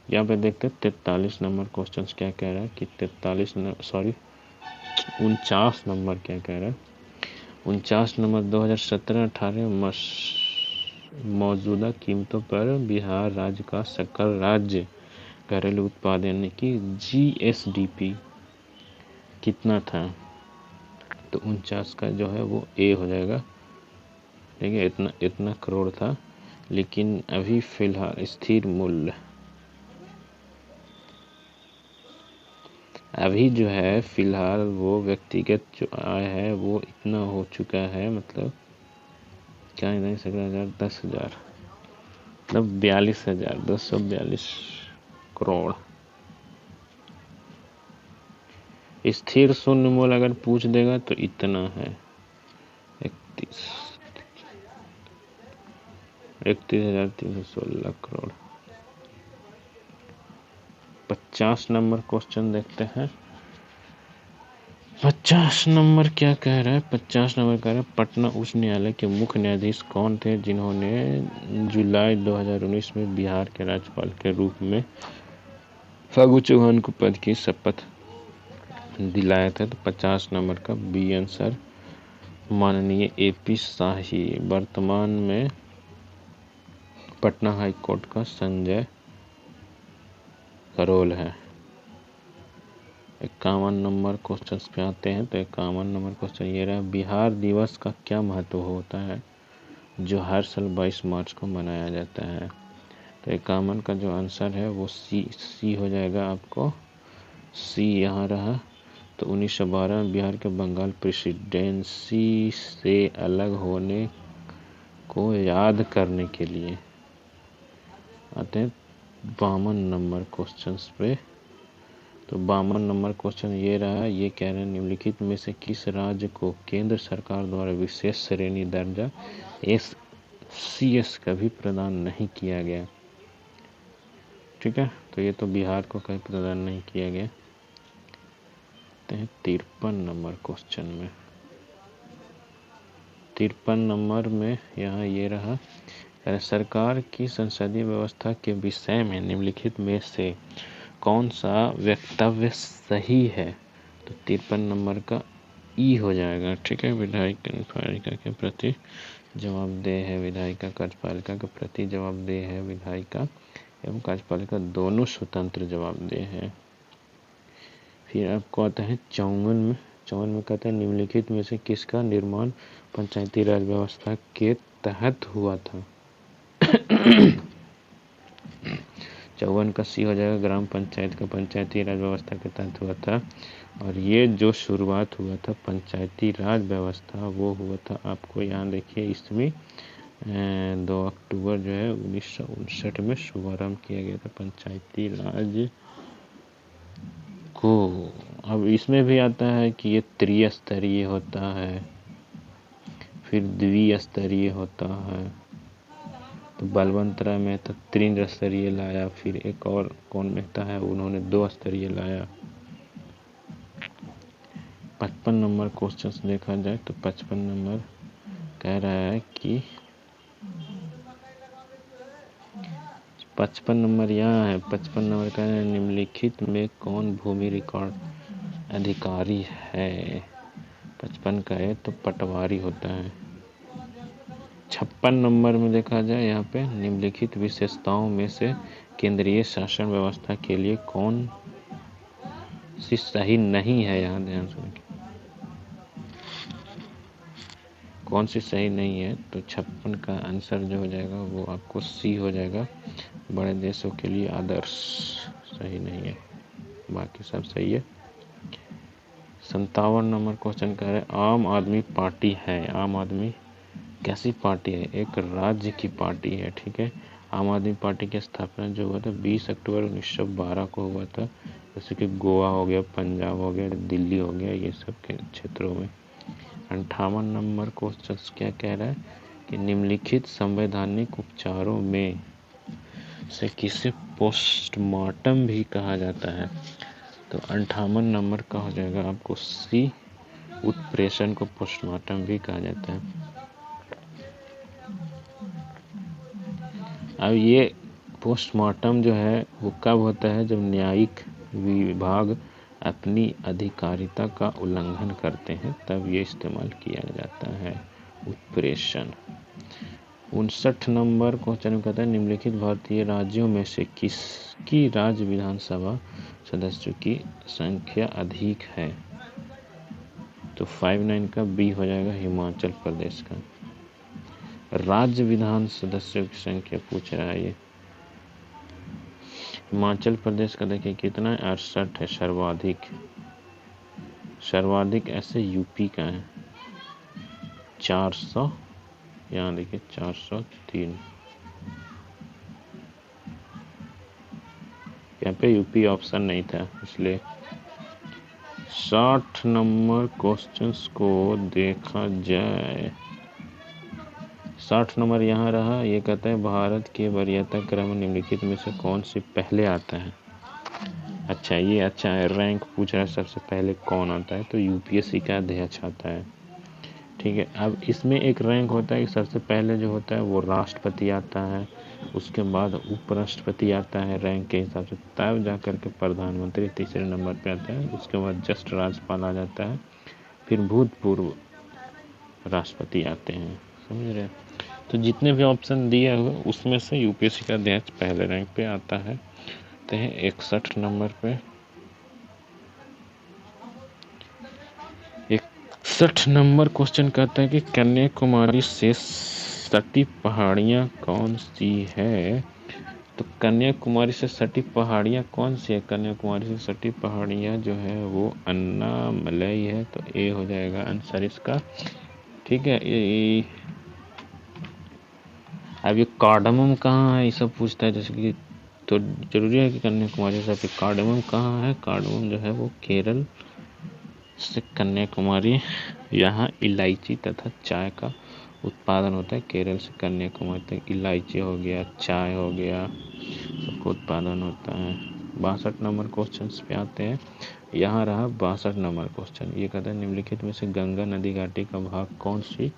[SPEAKER 1] यहाँ पे देखते 43 नंबर क्वेश्चन क्या कह रहा है कि 49 नंबर क्या कह रहा है। 49 नंबर 2017-18 मौजूदा कीमतों पर बिहार राज्य का सकल राज्य घरेलू उत्पाद यानी कि GSDP कितना था। तो 49 का जो है वो ए हो जाएगा। ठीक है, इतना करोड़ था, लेकिन अभी फिलहाल स्थिर मूल्य अभी जो है फिलहाल वो व्यक्तिगत जो आय है वो इतना हो चुका है, मतलब क्या नहीं सकता 10,000 मतलब 42,242 करोड़। स्थिर शून्य मूल्य अगर पूछ देगा तो इतना है 31,316 करोड़। 50 नंबर क्वेश्चन देखते हैं। 50 नंबर क्या कह रहा है, 50 नंबर कह रहा है पटना उच्च न्यायालय के मुख्य न्यायाधीश कौन थे जिन्होंने जुलाई 2019 में बिहार के राज्यपाल के रूप में फागू चौहान को पद की शपथ दिलाया था। तो 50 नंबर का बी आंसर माननीय AP शाही, वर्तमान में पटना हाई कोर्ट का संजय करोल है। 51 नंबर क्वेश्चन पे आते हैं। तो 51 नंबर क्वेश्चन ये रहा, बिहार दिवस का क्या महत्व होता है जो हर साल 22 मार्च को मनाया जाता है। तो 51 का जो आंसर है वो सी हो जाएगा, आपको सी यहाँ रहा। तो 1912 में बिहार के बंगाल प्रेसिडेंसी से अलग होने को याद करने के लिए आते हैं 52 नंबर क्वेश्चंस पे। तो 52 नंबर क्वेश्चन ये रहा, ये कह रहे हैं निम्नलिखित में से किस राज्य को केंद्र सरकार द्वारा विशेष श्रेणी दर्जा SCS कभी प्रदान नहीं किया गया। ठीक है, तो ये तो बिहार को कभी प्रदान नहीं किया गया। 53 नंबर क्वेश्चन में, 53 नंबर में यहाँ ये रहा, सरकार की संसदीय व्यवस्था के विषय में निम्नलिखित में से कौन सा वक्तव्य सही है। तो 53 नंबर का ई हो जाएगा। ठीक है, विधायक कार्यपालिका के प्रति जवाबदेह है, विधायिका कार्यपालिका के प्रति जवाबदेह है, विधायिका एवं कार्यपालिका दोनों स्वतंत्र जवाबदेह है। फिर आपको आता है 54 में कहते हैं निम्नलिखित में से किसका निर्माण पंचायती राज व्यवस्था के तहत हुआ था। 54 का सी हो जाएगा, ग्राम पंचायत का पंचायती राज व्यवस्था के तहत हुआ था। और ये जो शुरुआत हुआ था पंचायती राज व्यवस्था वो हुआ था, आपको यहाँ देखिए इसमें 2 अक्टूबर जो है 1959 में शुभारंभ किया गया था पंचायती राज को। अब इसमें भी आता है कि ये त्रिस्तरीय होता है, फिर द्विस्तरीय होता है। तो बलवंत राय मेहता 3 स्तरीय लाया, फिर एक और कौन मेहता है उन्होंने 2 स्तरीय लाया। 55 नंबर क्वेश्चन देखा जाए तो 55 नंबर कह रहा है कि 55 नंबर यहाँ है, 55 नंबर कह रहा है निम्नलिखित में कौन भूमि रिकॉर्ड अधिकारी है। 55 का है तो पटवारी होता है। 56 नंबर में देखा जाए यहाँ पे निम्नलिखित विशेषताओं में से केंद्रीय शासन व्यवस्था के लिए कौन सी सही नहीं है। यहाँ ध्यान सुनिए, कौन सी सही नहीं है। तो 56 का आंसर जो हो जाएगा वो आपको सी हो जाएगा, बड़े देशों के लिए आदर्श सही नहीं है, बाकी सब सही है। 57 नंबर क्वेश्चन कह रहे हैं आम आदमी पार्टी है। आम आदमी कैसी पार्टी है, एक राज्य की पार्टी है। ठीक है, आम आदमी पार्टी की स्थापना जो हुआ था 20 अक्टूबर 1912 को हुआ था। जैसे कि गोवा हो गया, पंजाब हो गया, दिल्ली हो गया, ये सब के क्षेत्रों में। 58 नंबर क्वेश्चन क्या कह रहा है कि निम्नलिखित संवैधानिक उपचारों में से किसे पोस्टमार्टम भी कहा जाता है। तो 58 नंबर का हो जाएगा आपको सी, उत्प्रेषण को पोस्टमार्टम भी कहा जाता है। अब ये पोस्टमार्टम जो है वो कब होता है, जब न्यायिक विभाग अपनी अधिकारिता का उल्लंघन करते हैं तब ये इस्तेमाल किया जाता है, उत्प्रेषण। 59 नंबर क्वेश्चन कहता है निम्नलिखित भारतीय राज्यों में से किसकी राज्य विधानसभा सदस्यों की संख्या अधिक है। तो 59 का बी हो जाएगा, हिमाचल प्रदेश का। राज्य विधान सदस्यों की संख्या पूछ रहा है ये। हिमाचल प्रदेश का देखिए कितना है, 68 है सर्वाधिक। सर्वाधिक ऐसे यूपी का है 400, यहाँ देखिए 403। यहाँ पे यूपी ऑप्शन नहीं था इसलिए। 60 नंबर क्वेश्चंस को देखा जाए, 60 नंबर यहाँ रहा, ये कहता है भारत के वरीयता क्रम निम्नलिखित में से कौन सी पहले आता है। अच्छा, ये अच्छा है, रैंक पूछ रहा है सबसे पहले कौन आता है, तो यूपीएससी का अध्यक्ष आता है। ठीक है, अब इसमें एक रैंक होता है कि सबसे पहले जो होता है वो राष्ट्रपति आता है, उसके बाद उपराष्ट्रपति आता है रैंक के हिसाब से, तब जा करके प्रधानमंत्री तीसरे नंबर पे आता है, उसके बाद जस्ट राज्यपाल आ जाता है, फिर भूतपूर्व राष्ट्रपति आते हैं। समझ रहे हैं, तो जितने भी ऑप्शन दिए हुए उसमें से यूपीएससी का अध्यक्ष पहले रैंक पे आता है। तो 61 नंबर पे 61 नंबर क्वेश्चन कहता है कि कन्याकुमारी से सटी पहाड़ियाँ कौन सी है। तो कन्याकुमारी से सटी पहाड़ियाँ कौन सी है, कन्याकुमारी से सटी पहाड़ियाँ जो है वो अन्नामलई है, तो ए हो जाएगा आंसर इसका। ठीक है, अब ये कार्डमम कहाँ है ये सब पूछता है, जैसे कि तो जरूरी है कि कन्याकुमारी से। फिर कार्डमम कहाँ है? कार्डमम जो है वो केरल से कन्याकुमारी, यहाँ इलायची तथा चाय का उत्पादन होता है। केरल से कन्याकुमारी तक इलायची हो गया, चाय हो गया, सबको उत्पादन होता है। 62 नंबर क्वेश्चन पे आते हैं। यहाँ रहा 62 नंबर क्वेश्चन। ये कहता है निम्नलिखित में से गंगा नदी घाटी का भाग कौन सी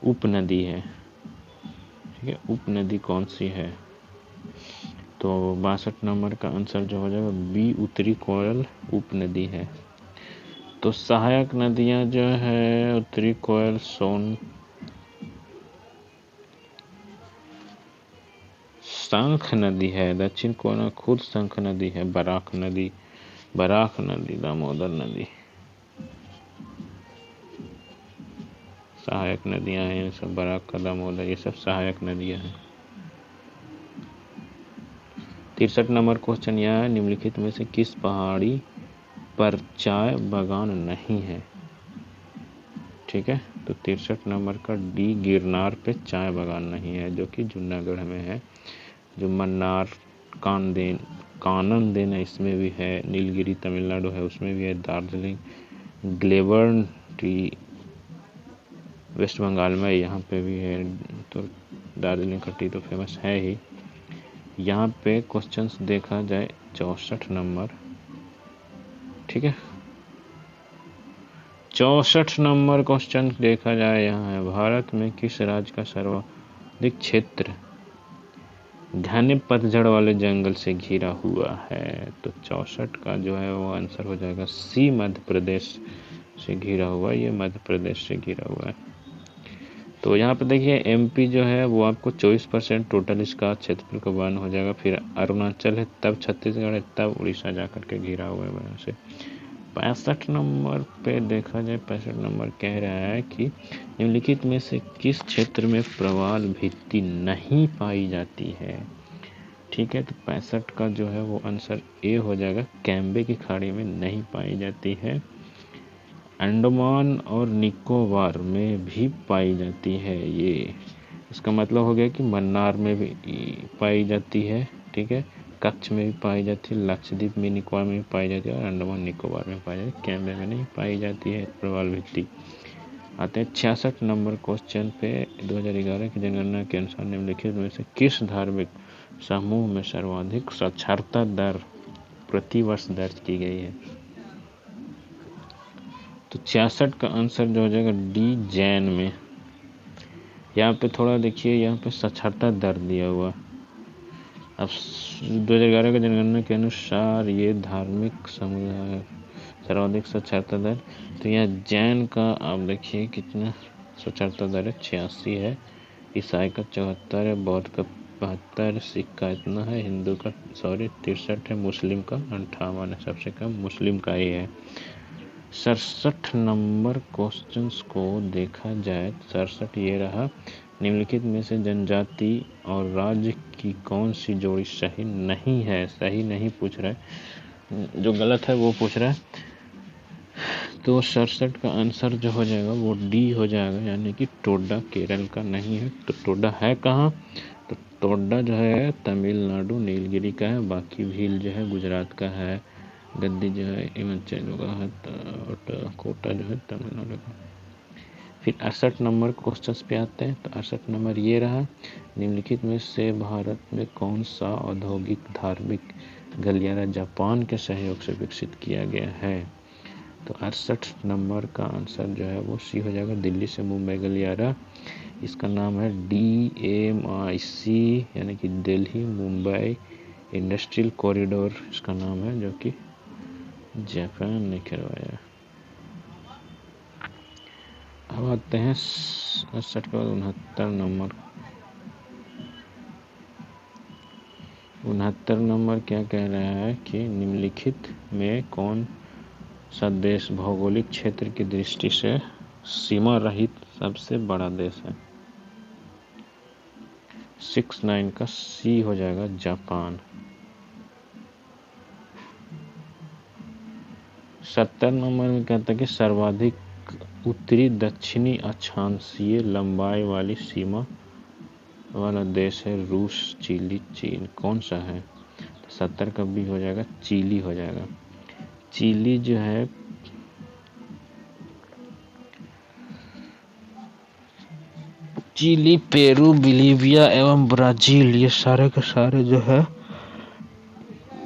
[SPEAKER 1] उपनदी है? ठीक है, उपनदी कौन सी है? तो 62 नंबर का आंसर जो हो जाएगा बी, उत्तरी कोयल उपनदी है। तो सहायक नदियां जो है उत्तरी कोयल, सोन, शंख नदी है। दक्षिण कोयल खुद शंख नदी है। बराक नदी, दामोदर नदी सहायक नदियां हैं। सब बराक का, दामोदर, ये सब सहायक नदियां हैं। 63 नंबर क्वेश्चन यह है निम्नलिखित में से किस पहाड़ी पर चाय बागान नहीं है? ठीक है, तो 63 नंबर का डी, गिरनार पे चाय बागान नहीं है, जो कि जूनागढ़ में है। जो मन्नार, कानन देन इसमें भी है। नीलगिरी तमिलनाडु है, उसमें भी है। दार्जिलिंग, ग्लेबर्न टी वेस्ट बंगाल में, यहाँ पे भी है। तो दार्जिलिंग का टी तो फेमस है ही। यहाँ पे क्वेश्चंस देखा जाए 64 नंबर, ठीक है, 64 नंबर क्वेश्चन देखा जाए यहाँ है, भारत में किस राज्य का सर्वाधिक क्षेत्र घने पतझड़ वाले जंगल से घिरा हुआ है? तो 64 का जो है वो आंसर हो जाएगा सी, मध्य प्रदेश से घिरा हुआ। ये मध्य प्रदेश से घिरा हुआ है। तो यहाँ पे देखिए एमपी जो है वो आपको 24% टोटल इसका क्षेत्रफल का वन हो जाएगा। फिर अरुणाचल है, तब छत्तीसगढ़ है, तब उड़ीसा जाकर के घिरा हुआ है वहाँ से। 65 नंबर पे देखा जाए, 65 नंबर कह रहा है कि निम्नलिखित में से किस क्षेत्र में प्रवाल भित्ति नहीं पाई जाती है? ठीक है, तो 65 का जो है वो आंसर ए हो जाएगा, कैम्बे की खाड़ी में नहीं पाई जाती है। अंडमान और निकोबार में भी पाई जाती है। ये इसका मतलब हो गया कि मन्नार में भी पाई जाती है, ठीक है, कच्छ में भी पाई जाती है, लक्षद्वीप में, निकोबार में भी पाई जाती है, और अंडमान निकोबार में पाई जाती है। कैम्बे में नहीं पाई जाती है प्रवाल भित्ति। आते हैं 66 नंबर क्वेश्चन पे। 2011 की जनगणना के अनुसार निम्नलिखित में से किस धार्मिक समूह में सर्वाधिक साक्षरता दर प्रतिवर्ष दर्ज की गई है? तो 66 का आंसर जो हो जाएगा डी, जैन में। यहाँ पे थोड़ा देखिए, यहाँ पे साक्षरता दर दिया हुआ। अब 2011 की जनगणना के अनुसार ये धार्मिक समुदाय सर्वाधिक साक्षरता दर, तो यहाँ जैन का आप देखिए कितना साक्षरता दर है, 86 है। ईसाई का 74 है, बौद्ध का 72, सिख का इतना है, हिंदू का 63 है, मुस्लिम का 58 है। सबसे कम मुस्लिम का ही है। 67 नंबर क्वेश्चंस को देखा जाए, 67 ये रहा, निम्नलिखित में से जनजाति और राज्य की कौन सी जोड़ी सही नहीं है? सही नहीं पूछ रहा है, जो गलत है वो पूछ रहा है। तो 67 का आंसर जो हो जाएगा वो डी हो जाएगा, यानी कि टोडा केरल का नहीं है। तो टोडा है कहाँ? तो टोडा जो है तमिलनाडु, नीलगिरी का है। बाकी भील जो है गुजरात का है। गद्दी जो है हिमाचल का है, और कोटा जो है तमिलनाडु का। फिर 68 नंबर क्वेश्चन पे आते हैं। तो 68 नंबर ये रहा, निम्नलिखित में से भारत में कौन सा औद्योगिक धार्मिक गलियारा जापान के सहयोग से विकसित किया गया है? तो 68 नंबर का आंसर जो है वो सी हो जाएगा, दिल्ली से मुंबई गलियारा। इसका नाम है DMIC, यानी कि दिल्ली मुंबई इंडस्ट्रियल कॉरिडोर इसका नाम है, जो कि जापान ने करवाया। अब आते हैं 68 के बाद 69 नंबर। 69 नंबर क्या कह रहा है कि निम्नलिखित में कौन सा देश भौगोलिक क्षेत्र की दृष्टि से सीमा रहित सबसे बड़ा देश है? 69 का सी हो जाएगा, जापान। 70 नंबर में कहता है कि सर्वाधिक उत्तरी दक्षिणी अक्षांशीय लंबाई वाली सीमा वाला देश है रूस, चिली, चीन। कौन सा है? 70 का बी हो जाएगा, चिली हो जाएगा। चिली जो है चिली, पेरू, बोलिविया एवं ब्राजील, ये सारे के सारे जो है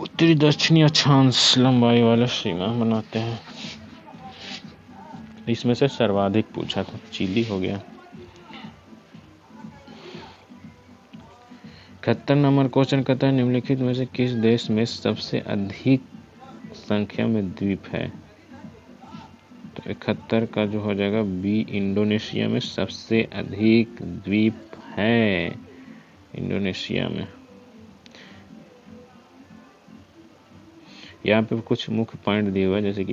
[SPEAKER 1] उत्तरी दक्षिणी अक्षांश लंबाई वाले सीमा बनाते हैं। इसमें से सर्वाधिक पूछा था, चिली हो गया। 71 नंबर क्वेश्चन कहता है निम्नलिखित में से किस देश में सबसे अधिक संख्या में द्वीप है? तो 71 का जो हो जाएगा बी, इंडोनेशिया में सबसे अधिक द्वीप है, इंडोनेशिया में। यहाँ पे कुछ मुख्य पॉइंट दिए हुआ है, जैसे कि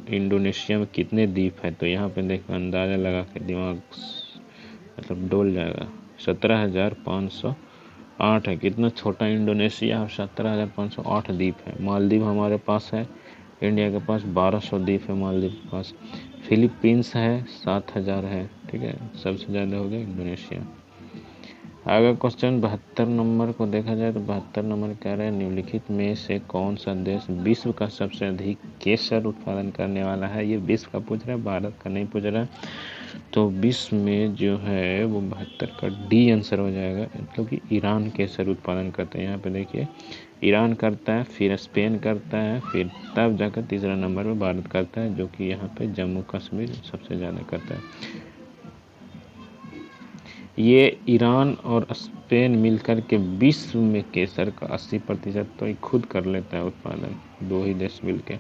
[SPEAKER 1] इंडोनेशिया में कितने द्वीप है, तो यहाँ पे देखो अंदाजा लगा के दिमाग मतलब डोल जाएगा। 17,508 है। कितना छोटा इंडोनेशिया, 17,508 द्वीप है। मालदीव हमारे पास है, इंडिया के पास 1200 द्वीप है मालदीव के पास। फिलीपींस है 7,000 है, ठीक है, सबसे ज़्यादा हो गया इंडोनेशिया। अगर क्वेश्चन 72 नंबर को देखा जाए तो 72 नंबर कह रहे हैं निम्नलिखित में से कौन सा देश विश्व का सबसे अधिक केसर उत्पादन करने वाला है? ये विश्व का पूछ रहा है, भारत का नहीं पूछ रहा है। तो विश्व में जो है वो 72 का डी आंसर हो जाएगा, मतलब कि ईरान केसर उत्पादन करते हैं। यहाँ पे देखिए ईरान करता है, फिर स्पेन करता है, फिर तब जाकर तीसरा नंबर पर भारत करता है, जो कि यहाँ पे जम्मू कश्मीर सबसे ज़्यादा करता है। ये ईरान और स्पेन मिलकर के विश्व में केसर का 80% तो ये खुद कर लेता है उत्पादन, दो ही देश मिलके।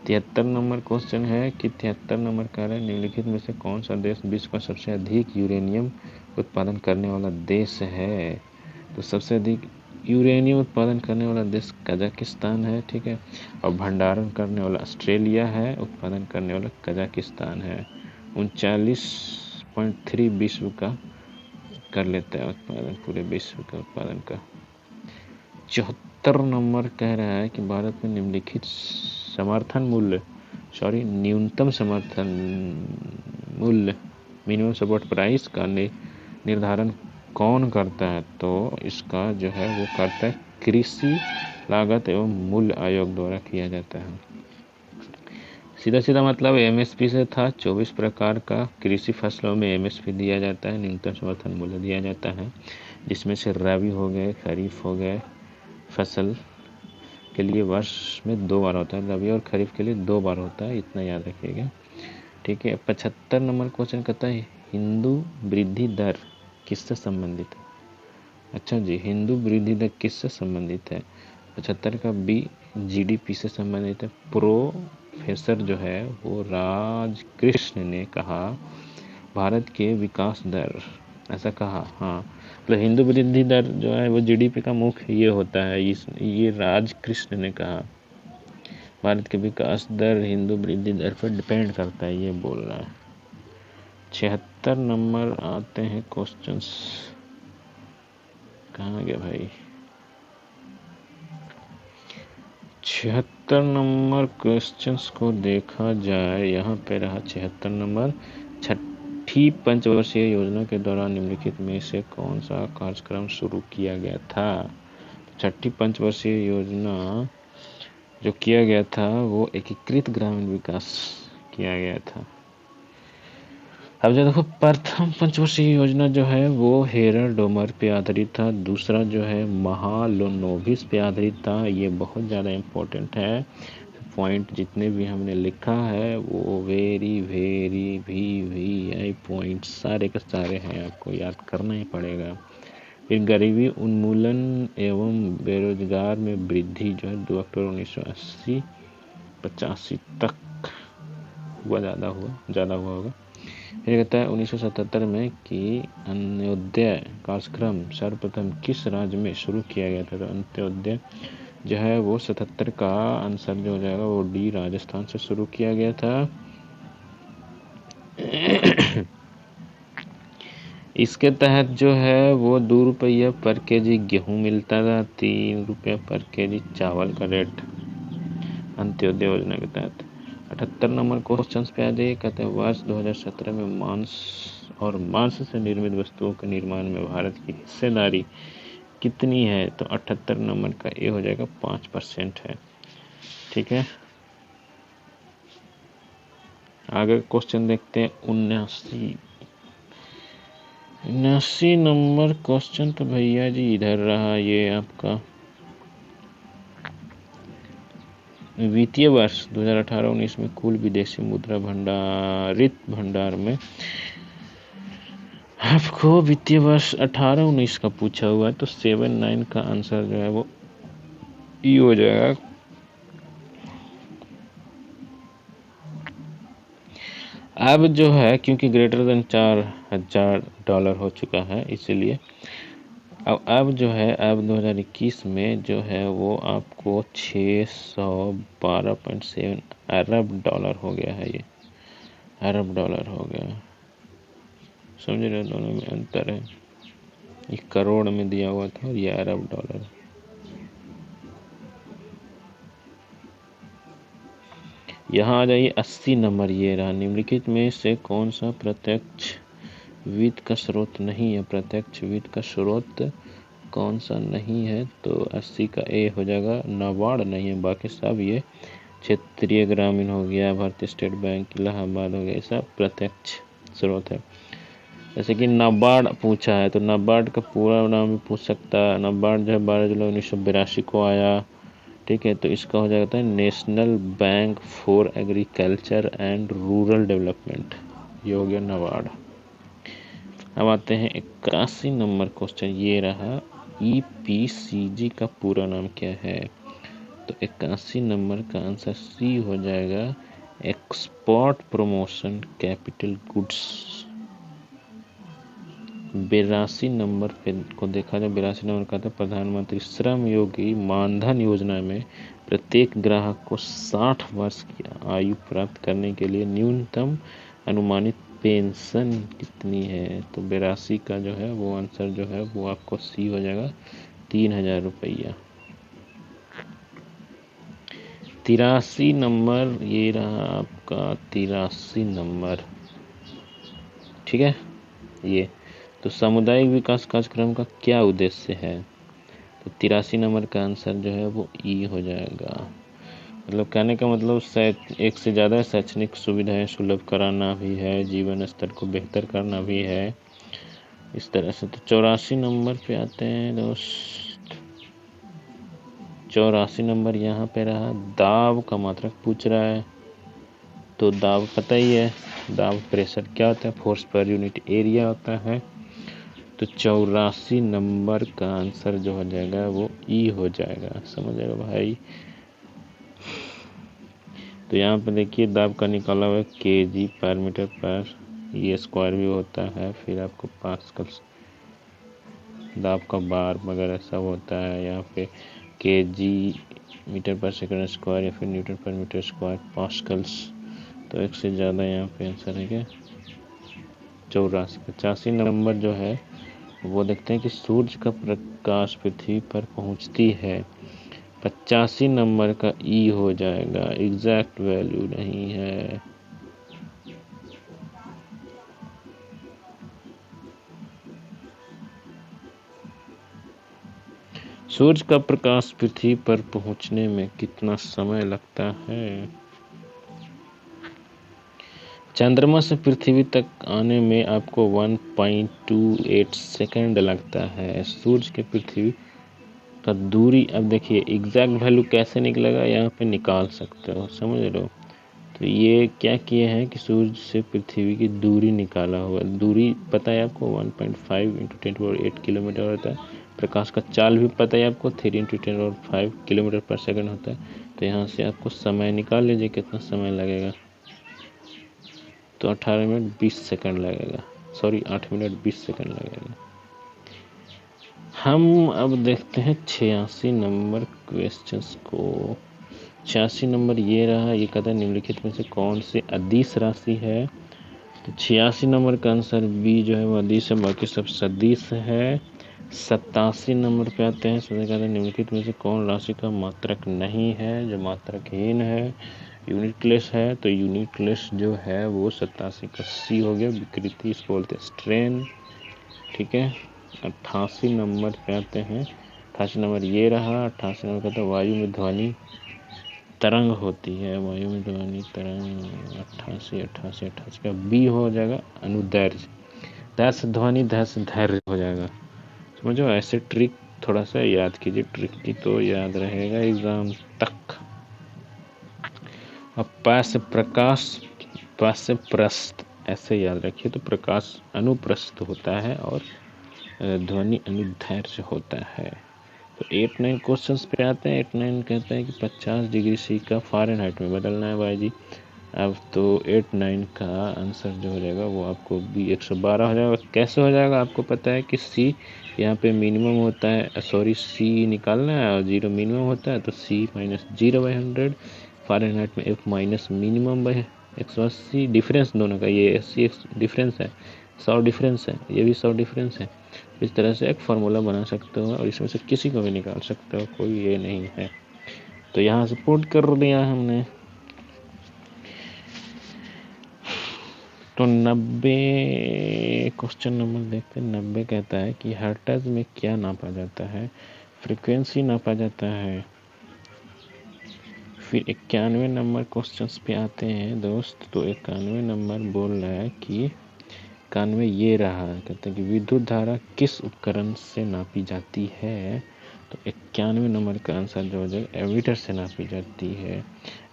[SPEAKER 1] 73 नंबर क्वेश्चन है कि 73 नंबर कह रहे हैं निम्नलिखित में से कौन सा देश विश्व का सबसे अधिक यूरेनियम उत्पादन करने वाला देश है? तो सबसे अधिक यूरेनियम उत्पादन करने वाला देश कजाकिस्तान है, ठीक है, और भंडारण करने वाला ऑस्ट्रेलिया है, उत्पादन करने वाला कजाकिस्तान है। 39.3 विश्व का कर लेता है उत्पादन, पूरे विश्व के उत्पादन का। 74 नंबर कह रहा है कि भारत में निम्नलिखित न्यूनतम समर्थन मूल्य मिनिमम सपोर्ट प्राइस का निर्धारण कौन करता है? तो इसका जो है वो करता है कृषि लागत एवं मूल्य आयोग द्वारा किया जाता है। सीधा सीधा मतलब एमएसपी से था। 24 प्रकार का कृषि फसलों में एमएसपी दिया जाता है, न्यूनतम समर्थन मूल्य दिया जाता है, जिसमें से रबी हो गए, खरीफ हो गए फसल के लिए वर्ष में 2 बार होता है, रबी और खरीफ के लिए 2 बार होता है, इतना याद रखिएगा, ठीक है। 75 नंबर क्वेश्चन कहता है हिंदू वृद्धि दर किससे संबंधित है? अच्छा जी, हिंदू वृद्धि दर किससे संबंधित है? 75 का बी, जीडीपी से संबंधित है। प्रोफेसर जो है वो राजकृष्ण ने कहा भारत के विकास दर, ऐसा कहा, हाँ, मतलब हिंदू वृद्धि दर जो है वो जीडीपी का मुख्य ये होता है, ये राजकृष्ण ने कहा भारत के विकास दर हिंदू वृद्धि दर पर डिपेंड करता है, ये बोल रहा है। 76 नंबर आते हैं क्वेश्चंस, कहाँ गया भाई? 76 नंबर क्वेश्चंस को देखा जाए, यहाँ पे रहा 76 नंबर। छठी पंचवर्षीय योजना के दौरान निम्नलिखित में से कौन सा कार्यक्रम शुरू किया गया था? छठी पंचवर्षीय योजना जो किया गया था वो एकीकृत ग्रामीण विकास किया गया था। अब जो देखो प्रथम पंचवर्षीय योजना जो है वो हेरर डोमर पे आधारित था, दूसरा जो है महालोनोविस पे आधारित था। ये बहुत ज़्यादा इम्पोर्टेंट है, पॉइंट जितने भी हमने लिखा है वो वेरी वेरी वी पॉइंट सारे के सारे हैं, आपको याद करना ही पड़ेगा। फिर गरीबी उन्मूलन एवं बेरोजगार में वृद्धि जो है 2 अक्टूबर 1980-85 तक हुआ, ज़्यादा हुआ होगा। फिर कहता है 1977 में कि अंत्योदय कार्यक्रम सर्वप्रथम किस राज्य में शुरू किया गया था? तो अंत्योदय जो है वो 77 का आंसर जो हो जाएगा वो डी, राजस्थान से शुरू किया गया था। इसके तहत जो है वो 2 रुपये पर केजी गेहूँ मिलता था, 3 रुपये पर केजी चावल का रेट अंत्योदय योजना के तहत। 78 नंबर क्वेश्चन पे आ जाइए। कहते हैं वर्ष 2017 में मांस और मांस से निर्मित वस्तुओं के निर्माण में भारत की हिस्सेदारी कितनी है? तो 78 नंबर का ए हो जाएगा 5% है। ठीक है, आगे क्वेश्चन देखते हैं 79 नंबर क्वेश्चन। तो भैया जी इधर रहा ये आपका वित्तीय वर्ष 2018-19 में कुल विदेशी मुद्रा भंडार में आपको वित्तीय वर्ष 18-19 का पूछा हुआ है, तो 79 का आंसर जो है वो ई हो जाएगा। अब जो है क्योंकि ग्रेटर देन $4,000 हो चुका है, इसीलिए अब जो है अब 2021 में जो है वो आपको 612.7 अरब डॉलर हो गया है। ये अरब डॉलर हो गया, समझ रहे हो? दोनों में अंतर है। ये करोड़ में दिया हुआ था और ये अरब डॉलर। यहाँ आ जाइए 80 नंबर। ये रहा, निम्नलिखित में से कौन सा प्रत्यक्ष वित्त का स्रोत नहीं है? प्रत्यक्ष वित्त का स्रोत कौन सा नहीं है? तो 80 का ए हो जाएगा। नाबार्ड नहीं है, बाकी सब ये क्षेत्रीय ग्रामीण हो गया, भारतीय स्टेट बैंक, इलाहाबाद हो गया, ये सब प्रत्यक्ष स्रोत है। जैसे कि नाबार्ड पूछा है तो नाबार्ड का पूरा नाम भी पूछ सकता है। नाबार्ड जो है 12 जुलाई 1982 को आया। ठीक है, तो इसका हो जाता है national bank for agriculture and rural development. ये हो गया नाबार्ड। अब आते हैं 81 नंबर क्वेश्चन। ये रहा, EPCG का पूरा नाम क्या है? तो 81 नंबर का आंसर सी हो जाएगा, export promotion capital goods. 82 number पे को देखा जाए, 82 नंबर का था प्रधानमंत्री श्रम योगी मानधन योजना में प्रत्येक ग्राहक को 60 वर्ष की आयु प्राप्त करने के लिए न्यूनतम अनुमानित पेंशन कितनी है? तो 82 का जो है वो आंसर जो है वो आपको सी हो जाएगा, 3,000 रुपया। 83 नंबर ये रहा आपका 83 नंबर। ठीक है, ये तो सामुदायिक विकास कार्यक्रम का क्या उद्देश्य है? तो 83 नंबर का आंसर जो है वो ई हो जाएगा। मतलब कहने का मतलब एक से ज़्यादा शैक्षणिक सुविधाएं सुलभ कराना भी है, जीवन स्तर को बेहतर करना भी है, इस तरह से। तो 84 नंबर पे आते हैं दोस्त। 84 नंबर यहाँ पे रहा, दाब का मात्रक पूछ रहा है। तो दाब पता ही है, दाब प्रेशर क्या होता है? फोर्स पर यूनिट एरिया होता है। तो 84 नंबर का आंसर जो हो जाएगा वो ई हो जाएगा। समझ रहे हो भाई? तो यहाँ पे देखिए दाब का निकाला हुआ kg पर मीटर पर, ये स्क्वायर भी होता है। फिर आपको पास्कल दाब का बार वगैरह सब होता है। यहाँ पे kg मीटर पर सेकंड स्क्वायर या फिर न्यूटन पर मीटर स्क्वायर पास्कल्स। तो एक से ज़्यादा यहाँ पे आंसर है क्या? 84। 85 नंबर जो है वो देखते हैं कि सूर्य का प्रकाश पृथ्वी पर पहुंचती है। 85 नंबर का ई हो जाएगा, एग्जैक्ट वैल्यू नहीं है। सूर्य का प्रकाश पृथ्वी पर पहुंचने में कितना समय लगता है? चंद्रमा से पृथ्वी तक आने में आपको 1.28 सेकंड लगता है। सूर्य के पृथ्वी का दूरी, अब देखिए एग्जैक्ट वैल्यू कैसे निकलेगा, यहाँ पे निकाल सकते हो, समझ लो। तो ये क्या किए हैं कि सूर्य से पृथ्वी की दूरी निकाला हुआ। दूरी पता है आपको 1.5 × 10⁸ किलोमीटर होता है। प्रकाश का चाल भी पता है आपको 3 × 10⁵ किलोमीटर पर सेकंड होता है। तो यहाँ से आपको समय निकाल लीजिए कितना समय लगेगा। तो 18 मिनट 20 सेकंड लगेगा, सॉरी 8 मिनट 20 सेकंड लगेगा। हम अब देखते हैं 86 नंबर क्वेश्चंस को। 86 नंबर ये रहा, ये कहता है निम्नलिखित में से कौन सी अदिश राशि है? तो 86 नंबर का आंसर बी जो है वो अदिश है, बाकी सब सदिश है। 87 नंबर पे आते हैं। कहते हैं निम्नलिखित में से कौन राशि का मात्रक नहीं है? जो मात्रकहीन है यूनिटलेस है तो यूनिटलेस जो है वो 87 का सी हो गया, विकृति इसको बोलते हैं स्ट्रेन। ठीक है, 88 नंबर पे आते हैं। 88 नंबर ये रहा। 88 नंबर कहते हैं वायु में ध्वनि तरंग होती है, वायु में ध्वनि तरंग। 88 का बी हो जाएगा अनुदैर्घ्य। दैस ध्वनि दैस धैर्य हो जाएगा। समझो, ऐसे ट्रिक थोड़ा सा याद कीजिए, ट्रिक की तो याद रहेगा एग्जाम तक। अब पास प्रकाश, पास से प्रस्थ ऐसे याद रखिए। तो प्रकाश अनुप्रस्थ होता है और ध्वनि अनुदैर्घ्य होता है। तो 8-9 क्वेश्चंस पे आते हैं। 8-9 कहते हैं कि 50 डिग्री सी का फ़ारेनहाइट में बदलना है भाई जी। अब तो 8-9 का आंसर जो हो जाएगा वो आपको भी 112 हो जाएगा। कैसे हो जाएगा? आपको पता है कि सी यहाँ पे मिनिमम होता है, सॉरी सी निकालना है और 0 मिनिमम होता है, तो सी माइनस 0/100 फ़ारेनहाइट में F minus minimum by 180। Difference दोनों का, ये 80 डिफरेंस है, 100 डिफरेंस है, ये भी 100 डिफरेंस है। इस तरह से एक फार्मूला बना सकते हो और इसमें से किसी को भी निकाल सकते हो, कोई ये नहीं है। तो यहाँ से पुट कर दिया हमने। तो 90 क्वेश्चन नंबर देखते हैं। 90 कहता है कि हर्ट्ज में क्या नापा जाता है? फ्रीक्वेंसी नापा जाता है। फिर 91 नंबर क्वेश्चन पे आते हैं दोस्त। तो 91 नंबर बोल रहा है कि 91 ये रहा, कहते हैं कि विद्युत धारा किस उपकरण से नापी जाती है? तो 91 नंबर का आंसर जो हो जाएगा एमीटर से नापी जाती है।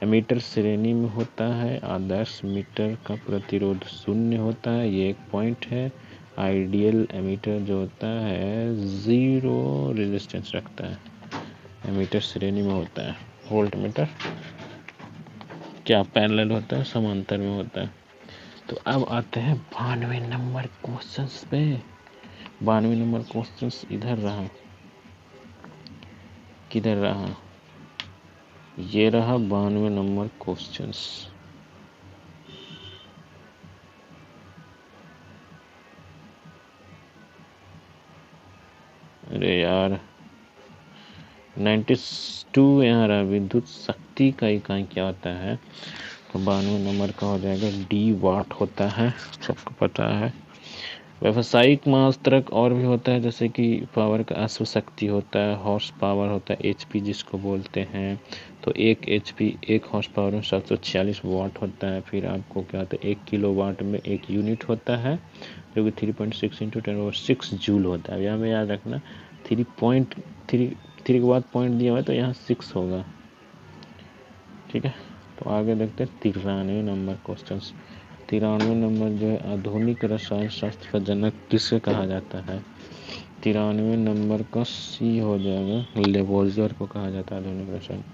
[SPEAKER 1] एमीटर श्रेणी में होता है। आदर्श मीटर का प्रतिरोध 0 होता है, ये एक पॉइंट है। आइडियल एमीटर जो होता है 0 रेजिस्टेंस रखता है, एमीटर श्रेणी में होता है। वोल्ट मीटर क्या पैरेलल होता है, समांतर में होता है। तो अब आते हैं 92 नंबर क्वेश्चंस पे। 92 नंबर क्वेश्चंस इधर रहा, किधर रहा? ये रहा 92 नंबर क्वेश्चंस। अरे यार 92 यहाँ रहा। विद्युत शक्ति का इकाई क्या होता है? तो 92 नंबर का हो जाएगा डी वाट होता है, सबको पता है। व्यावसायिक मात्रक और भी होता है, जैसे कि पावर का अश्व शक्ति होता है, हॉर्स पावर होता है, एचपी जिसको बोलते हैं। तो 1 एचपी 1 हॉर्स पावर में 746 वाट होता है। फिर आपको क्या होता है, 1 किलो वाट में 1 यूनिट होता है, जो कि 3.6 × 10⁻6 जूल होता है। यहाँ में याद रखना 3 के बाद पॉइंट दिया हुआ है तो यहाँ 6 होगा। ठीक है, तो आगे देखते हैं 93 नंबर क्वेश्चन। 93 नंबर जो है आधुनिक रसायन शास्त्र का जनक किसे कहा जाता है? 93 नंबर का सी हो जाएगा, लेवोजियर को कहा जाता है आधुनिक रसायन।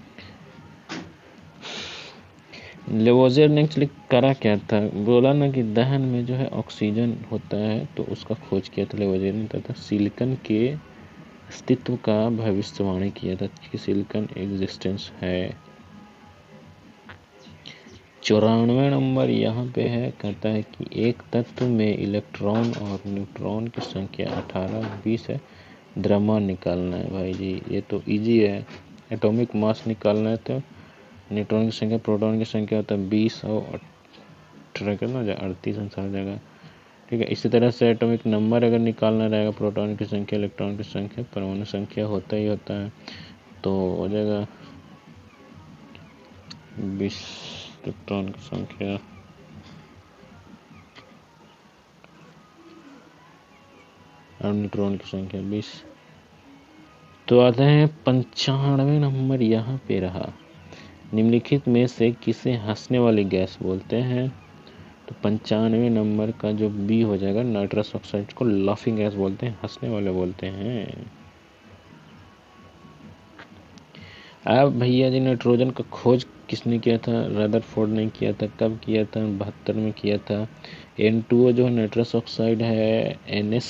[SPEAKER 1] लेवोजियर ने एक्चुअली करा क्या था, बोला ना कि दहन में जो है ऑक्सीजन होता है, तो उसका खोज किया था लेवोजियर ने तथा सिलिकन के अस्तित्व का भविष्यवाणी किया था कि सिलिकन एग्जिस्टेंस है। 94 नंबर यहाँ पे है, कहता है कि एक तत्व में इलेक्ट्रॉन और न्यूट्रॉन की संख्या 18 20 है, द्रव्यमान निकालना है। भाई जी ये तो इजी है, एटॉमिक मास निकालना है। तो न्यूट्रॉन की संख्या, प्रोटॉन की संख्या होता है 20 और 18 करना हो जाएगा 38 आंसर हो जाएगा। ठीक है, इसी तरह से एटॉमिक नंबर अगर निकालना रहेगा, प्रोटॉन की संख्या, इलेक्ट्रॉन की संख्या, परमाणु संख्या होता ही होता है, तो हो जाएगा 20 इलेक्ट्रॉन की संख्या और न्यूट्रॉन की संख्या 20। तो आते हैं 95 नंबर यहाँ पे रहा। निम्नलिखित में से किसे हंसने वाली गैस बोलते हैं? तो 95 नंबर का जो बी हो जाएगा, नाइट्रस ऑक्साइड को लाफिंग गैस बोलते हैं, हंसने वाले बोलते हैं। अब भैया जी नाइट्रोजन का खोज किसने किया था? रदरफोर्ड ने किया था। कब किया था? 72 में किया था। N2O जो है नाइट्रस ऑक्साइड है, NS,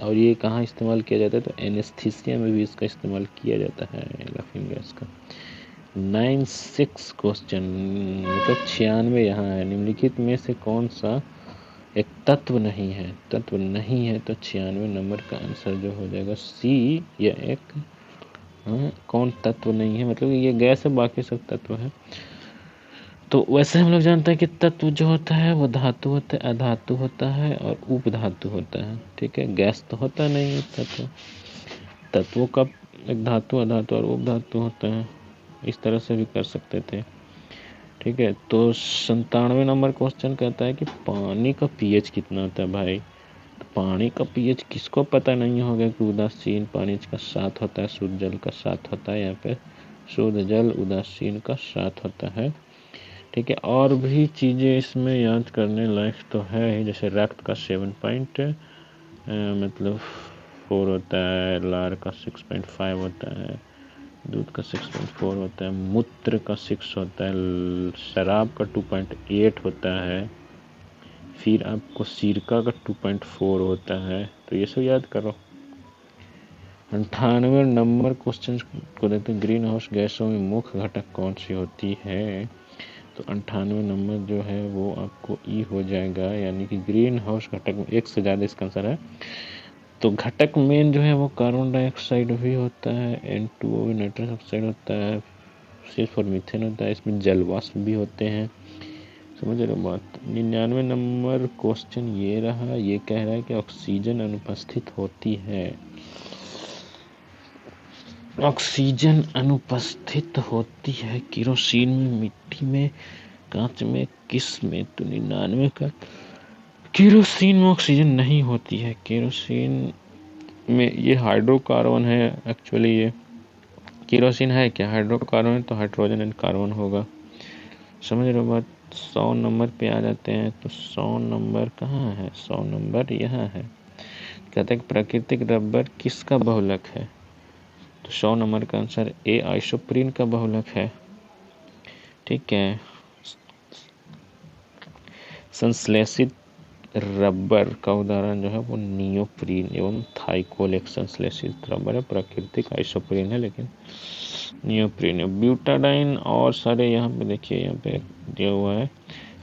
[SPEAKER 1] और ये कहाँ इस्तेमाल किया जाता है? तो एनेस्थीसिया में भी इसका इस्तेमाल किया जाता है, लाफिंग गैस का। 96 क्वेश्चन, मतलब 96 यहाँ है। निम्नलिखित में से कौन सा एक तत्व नहीं है? तत्व नहीं है तो 96 नंबर का आंसर जो हो जाएगा सी, या एक कौन तत्व नहीं है, मतलब ये गैस है, बाकी सब तत्व है। तो वैसे हम लोग जानते हैं कि तत्व जो होता है वो धातु होता है, अधातु होता है और उपधातु होता है। ठीक है, गैस तो होता नहीं है तत्व। तत्वों का एक धातु, अधातु और उपधातु होता है। इस तरह से भी कर सकते थे। ठीक है, तो 97 नंबर क्वेश्चन कहता है कि पानी का पीएच कितना होता है भाई। तो पानी का पीएच किसको पता नहीं होगा कि उदासीन पानी का 7 होता है, शुद्ध जल का 7 होता है। यहाँ पे शुद्ध जल उदासीन का 7 होता है। ठीक है, और भी चीज़ें इसमें याद करने लायक तो है ही, जैसे रक्त का 7 पॉइंट मतलब 4 होता है, लार का 6.5 होता है, दूध का 6.4 होता है, मूत्र का 6 होता है, शराब का 2.8 होता है, फिर आपको सिरका का 2.4 होता है। तो ये सब याद करो। 98 नंबर क्वेश्चन को देखते हैं, ग्रीन हाउस गैसों में मुख्य घटक कौन सी होती है। तो 98 नंबर जो है वो आपको ई हो जाएगा, यानी कि ग्रीन हाउस घटक में एक से ज़्यादा इसका आंसर है। तो घटक मेन जो है वो कार्बन डाइऑक्साइड भी होता है, N2O भी नाइट्रस ऑक्साइड होता है, सिर्फ और मीथेन होता है, इसमें जलवाष्प भी होते हैं। समझ रहे हो बात। 99 नंबर क्वेश्चन ये रहा, ये कह रहा है कि ऑक्सीजन अनुपस्थित होती है। ऑक्सीजन अनुपस्थित होती है केरोसिन में, मिट्टी में, कांच में, किस में। तो 99 का केरोसिन में ऑक्सीजन नहीं होती है। केरोसिन में ये हाइड्रोकार्बन है एक्चुअली। ये केरोसिन है क्या, हाइड्रोकार्बन है, तो हाइड्रोजन एंड कार्बन होगा। समझ रहे हो बात। 100 नंबर पे आ जाते हैं। तो 100 नंबर कहाँ है, 100 नंबर यहाँ है। कहते हैं प्राकृतिक रबर किसका बहुलक है। तो 100 नंबर का आंसर ए आइसोप्रीन का बहुलक है। ठीक है, संश्लेषित रबर का उदाहरण जो है वो नियोप्रीन एवं थाइकोल एक संश्लेषित रबर है, प्राकृतिक आइसोप्रीन है लेकिन नियोप्रीन है। ब्यूटाडाइन और सारे यहाँ पे देखिए, यहाँ पे दिया हुआ है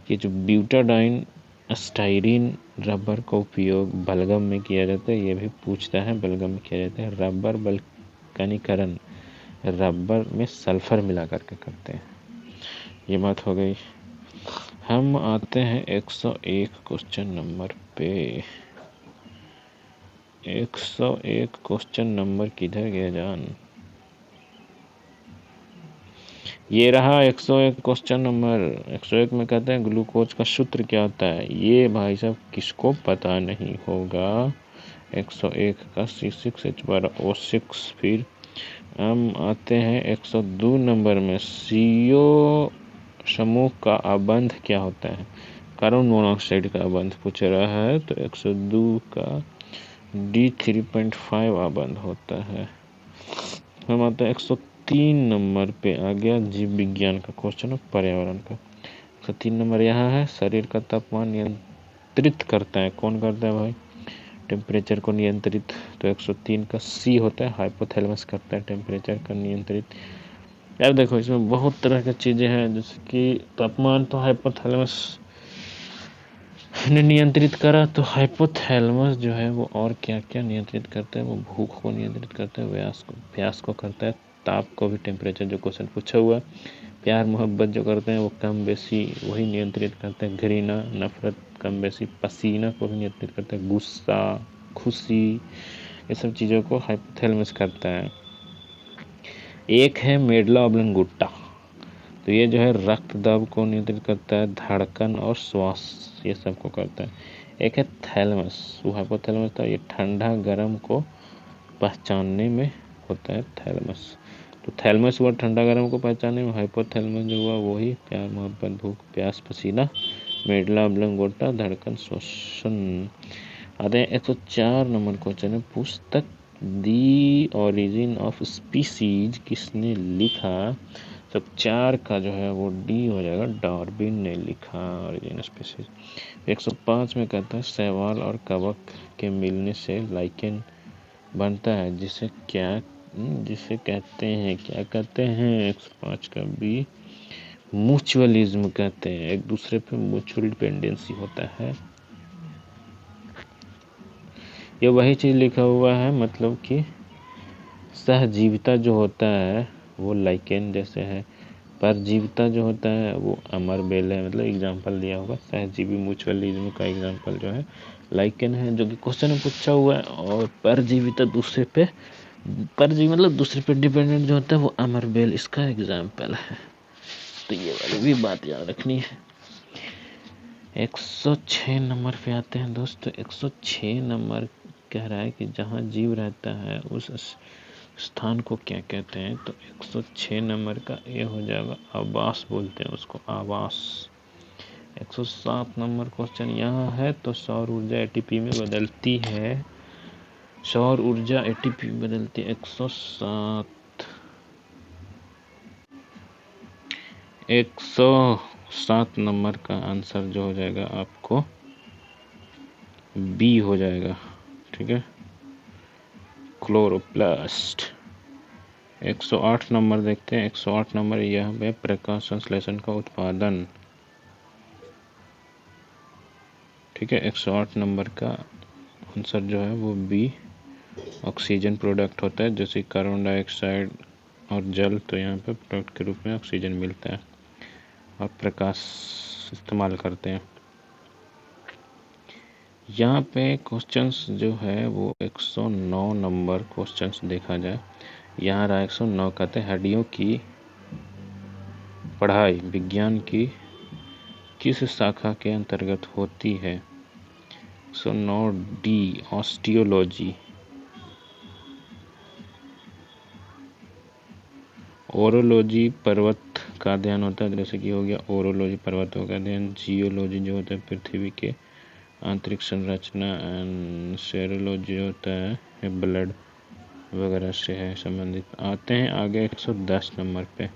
[SPEAKER 1] कि जो ब्यूटाडाइन स्टाइरिन रबर का उपयोग बलगम में किया जाता है। ये भी पूछता है, बलगम में किया जाता है। रबर बल्कनीकरण रबर में सल्फर मिला करके करते हैं। ये बात हो गई। हम आते हैं 101 क्वेश्चन नंबर पे। 101 क्वेश्चन नंबर किधर गया जान। ये रहा 101 क्वेश्चन नंबर। 101 में कहते हैं ग्लूकोज का सूत्र क्या होता है। ये भाई साहब किसको पता नहीं होगा। 101 का C6H12O6। फिर हम आते हैं 102 नंबर में, CO समूह का अबंध क्या होता है। कार्बन मोनोऑक्साइड का अबंध पूछ रहा है। तो 102 का D3.5 अबंध होता है। हम आते हैं 103 नंबर पे, आ गया जीव विज्ञान का क्वेश्चन और पर्यावरण का। 103 नंबर यहाँ है, शरीर का तापमान नियंत्रित करता है कौन करता है भाई, टेम्परेचर को नियंत्रित। तो 103 का C होता है, हाइपोथैलेमस करता है टेम्परेचर का नियंत्रित। यार देखो इसमें बहुत तरह की चीज़ें हैं, जैसे कि तापमान तो हाइपोथैलेमस ने नियंत्रित करा। तो हाइपोथैलेमस जो है वो और क्या क्या नियंत्रित करता है, वो भूख को नियंत्रित करता है, प्यास को करता है, ताप को भी, टेम्परेचर जो क्वेश्चन पूछा हुआ, प्यार मोहब्बत जो करते हैं वो कम बेसी वही नियंत्रित करते हैं, घृणा नफरत कम बेसी, पसीना को भी नियंत्रित करता है, गुस्सा खुशी, ये सब चीज़ों को हाइपोथैलेमस करता है। एक है मेडला ऑब्लंगुटा, तो ये जो है रक्त दबाव को नियंत्रित करता है, धड़कन और श्वास ये सब को करता है। एक है थैलेमस, वो हाइपोथैलेमस था, ये ठंडा गर्म को पहचानने में होता है थैलेमस। तो थैलेमस हुआ ठंडा गर्म को पहचानने में, हाइपोथैलेमस जो हुआ वही प्यार मोहब्बत भूख प्यास पसीना, मेडला ऑब्लंगुटा धड़कन श्वसन। आते हैं 104 नंबर क्वेश्चन है, पुस्तक दी ओरिजिन ऑफ स्पीसीज किसने लिखा। तो 4 का जो है वो डी हो जाएगा, डार्विन ने लिखा ओरिजिन स्पीसीज। 105 में कहता है शैवाल और कवक के मिलने से लाइकेन बनता है, जिसे कहते हैं, क्या कहते हैं। 105 का बी म्यूचुअलिज्म कहते हैं, एक दूसरे पे म्यूचुअल डिपेंडेंसी होता है। ये वही चीज़ लिखा हुआ है, मतलब कि सहजीविता जो होता है वो लाइकेन जैसे है, परजीविता जो होता है वो अमर बेल है, मतलब एग्जाम्पल दिया होगा। सहजीवी म्यूचुअलिज्म का एग्जाम्पल जो है लाइकेन है, जो कि क्वेश्चन में पूछा हुआ है। और परजीविता दूसरे पे, परजीवी मतलब दूसरे पे डिपेंडेंट जो होता है वो अमर बेल इसका एग्जाम्पल है। तो ये वाली भी बात याद रखनी है। 106 नंबर पे आते हैं दोस्तों। 106 नंबर कह रहा है कि जहाँ जीव रहता है उस स्थान को क्या कहते हैं। तो 106 नंबर का ये हो जाएगा आवास, बोलते हैं उसको, आवास। 107 नंबर क्वेश्चन यहाँ है। तो सौर ऊर्जा एटीपी में बदलती है, सौर ऊर्जा एटीपी में बदलती है। 107 नंबर का आंसर जो हो जाएगा आपको बी हो जाएगा, ठीक है, क्लोरोप्लास्ट। 108 नंबर देखते हैं। 108 नंबर यह है प्रकाश संश्लेषण का उत्पादन, ठीक है। 108 नंबर का आंसर जो है वो बी, ऑक्सीजन प्रोडक्ट होता है, जैसे कार्बन डाइऑक्साइड और जल, तो यहाँ पे प्रोडक्ट के रूप में ऑक्सीजन मिलता है और प्रकाश इस्तेमाल करते हैं। यहाँ पे क्वेश्चंस जो है वो 109 नंबर क्वेश्चंस देखा जाए। यहाँ रहा 109, कहते हैं हड्डियों की पढ़ाई विज्ञान की किस शाखा के अंतर्गत होती है। 109 डी, ऑस्टियोलॉजी। ओरोलॉजी पर्वत का अध्ययन होता है, जैसे कि हो गया ओरोलॉजी पर्वतों का अध्ययन। जियोलॉजी जो होता है पृथ्वी के आंतरिक संरचना, एंड सेरोलॉजी होता है ब्लड वगैरह से है संबंधित। आते हैं आगे 110 नंबर पे,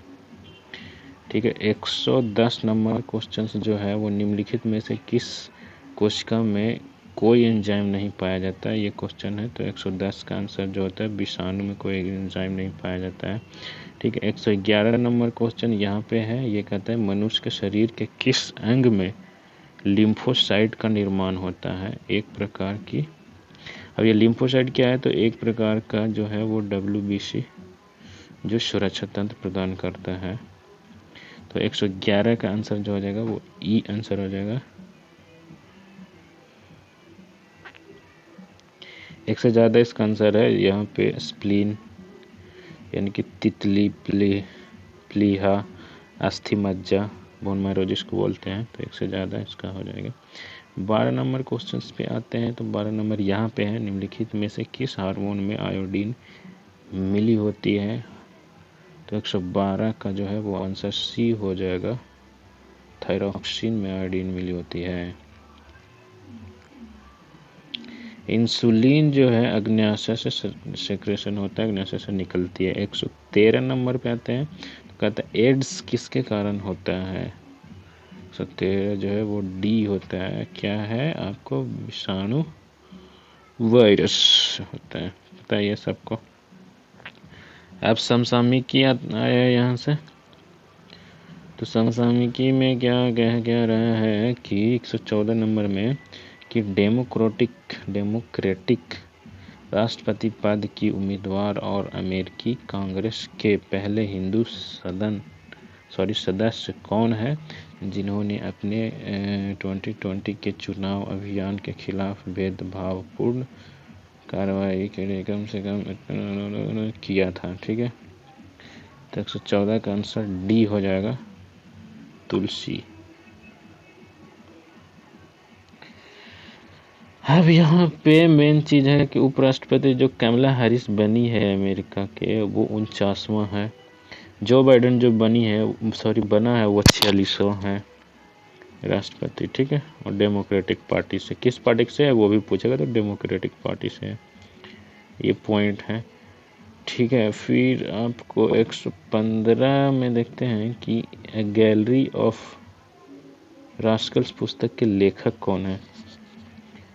[SPEAKER 1] ठीक है। 110 नंबर क्वेश्चन जो है वो निम्नलिखित में से किस कोशिका में कोई एंजाइम नहीं पाया जाता है, ये क्वेश्चन है। तो 110 का आंसर जो होता है विषाणु में कोई एंजाइम नहीं पाया जाता है, ठीक है। 111 नंबर क्वेश्चन यहाँ पे है, ये कहता है मनुष्य के शरीर के किस अंग में लिम्फोसाइट का निर्माण होता है, एक प्रकार की। अब ये लिम्फोसाइट क्या है, तो एक प्रकार का जो है वो WBC जो सुरक्षा तंत्र प्रदान करता है। तो 111 का आंसर जो हो जाएगा वो ई आंसर हो जाएगा। एक से ज़्यादा इसका आंसर है यहाँ पे स्प्लीन, यानी कि तितली, प्लीहा, अस्थि मज्जा, बोन मैरो जिसको बोलते हैं। तो एक से ज़्यादा इसका हो जाएगा। 12 नंबर क्वेश्चन पे आते हैं। तो 12 नंबर यहाँ पे है, निम्नलिखित में से किस हार्मोन में आयोडीन मिली होती है। तो 112 का जो है वो आंसर सी हो जाएगा, थायरॉक्सिन में आयोडीन मिली होती है। इंसुलिन जो है अग्न्याशय से सेक्रेशन होता है, अग्न्याशय से निकलती है। 113 नंबर पे आते हैं। तो कहते हैं एड्स किसके कारण होता है। 113 जो है वो डी होता है, क्या है आपको, विषाणु वायरस होता है, पता है ये सबको। अब समसामयिकी आया यहाँ से। तो समसामयिकी में क्या कह रहा है कि 114 नंबर में कि डेमोक्रेटिक राष्ट्रपति पद की उम्मीदवार और अमेरिकी कांग्रेस के पहले हिंदू सदस्य कौन है, जिन्होंने अपने 2020 के चुनाव अभियान के खिलाफ भेदभावपूर्ण कार्रवाई के लिए कम से कम किया था, ठीक है। तो 114 का आंसर डी हो जाएगा, तुलसी। अब यहाँ पे मेन चीज़ है कि उपराष्ट्रपति जो कमला हैरिस बनी है अमेरिका के, वो 49वां है। जो बाइडेन जो बना है वो 46वां है राष्ट्रपति, ठीक है। और डेमोक्रेटिक पार्टी से, किस पार्टी से है वो भी पूछेगा, तो डेमोक्रेटिक पार्टी से है, ये पॉइंट है, ठीक है। फिर आपको 115 में देखते हैं कि गैलरी ऑफ रास्कल्स पुस्तक के लेखक कौन है।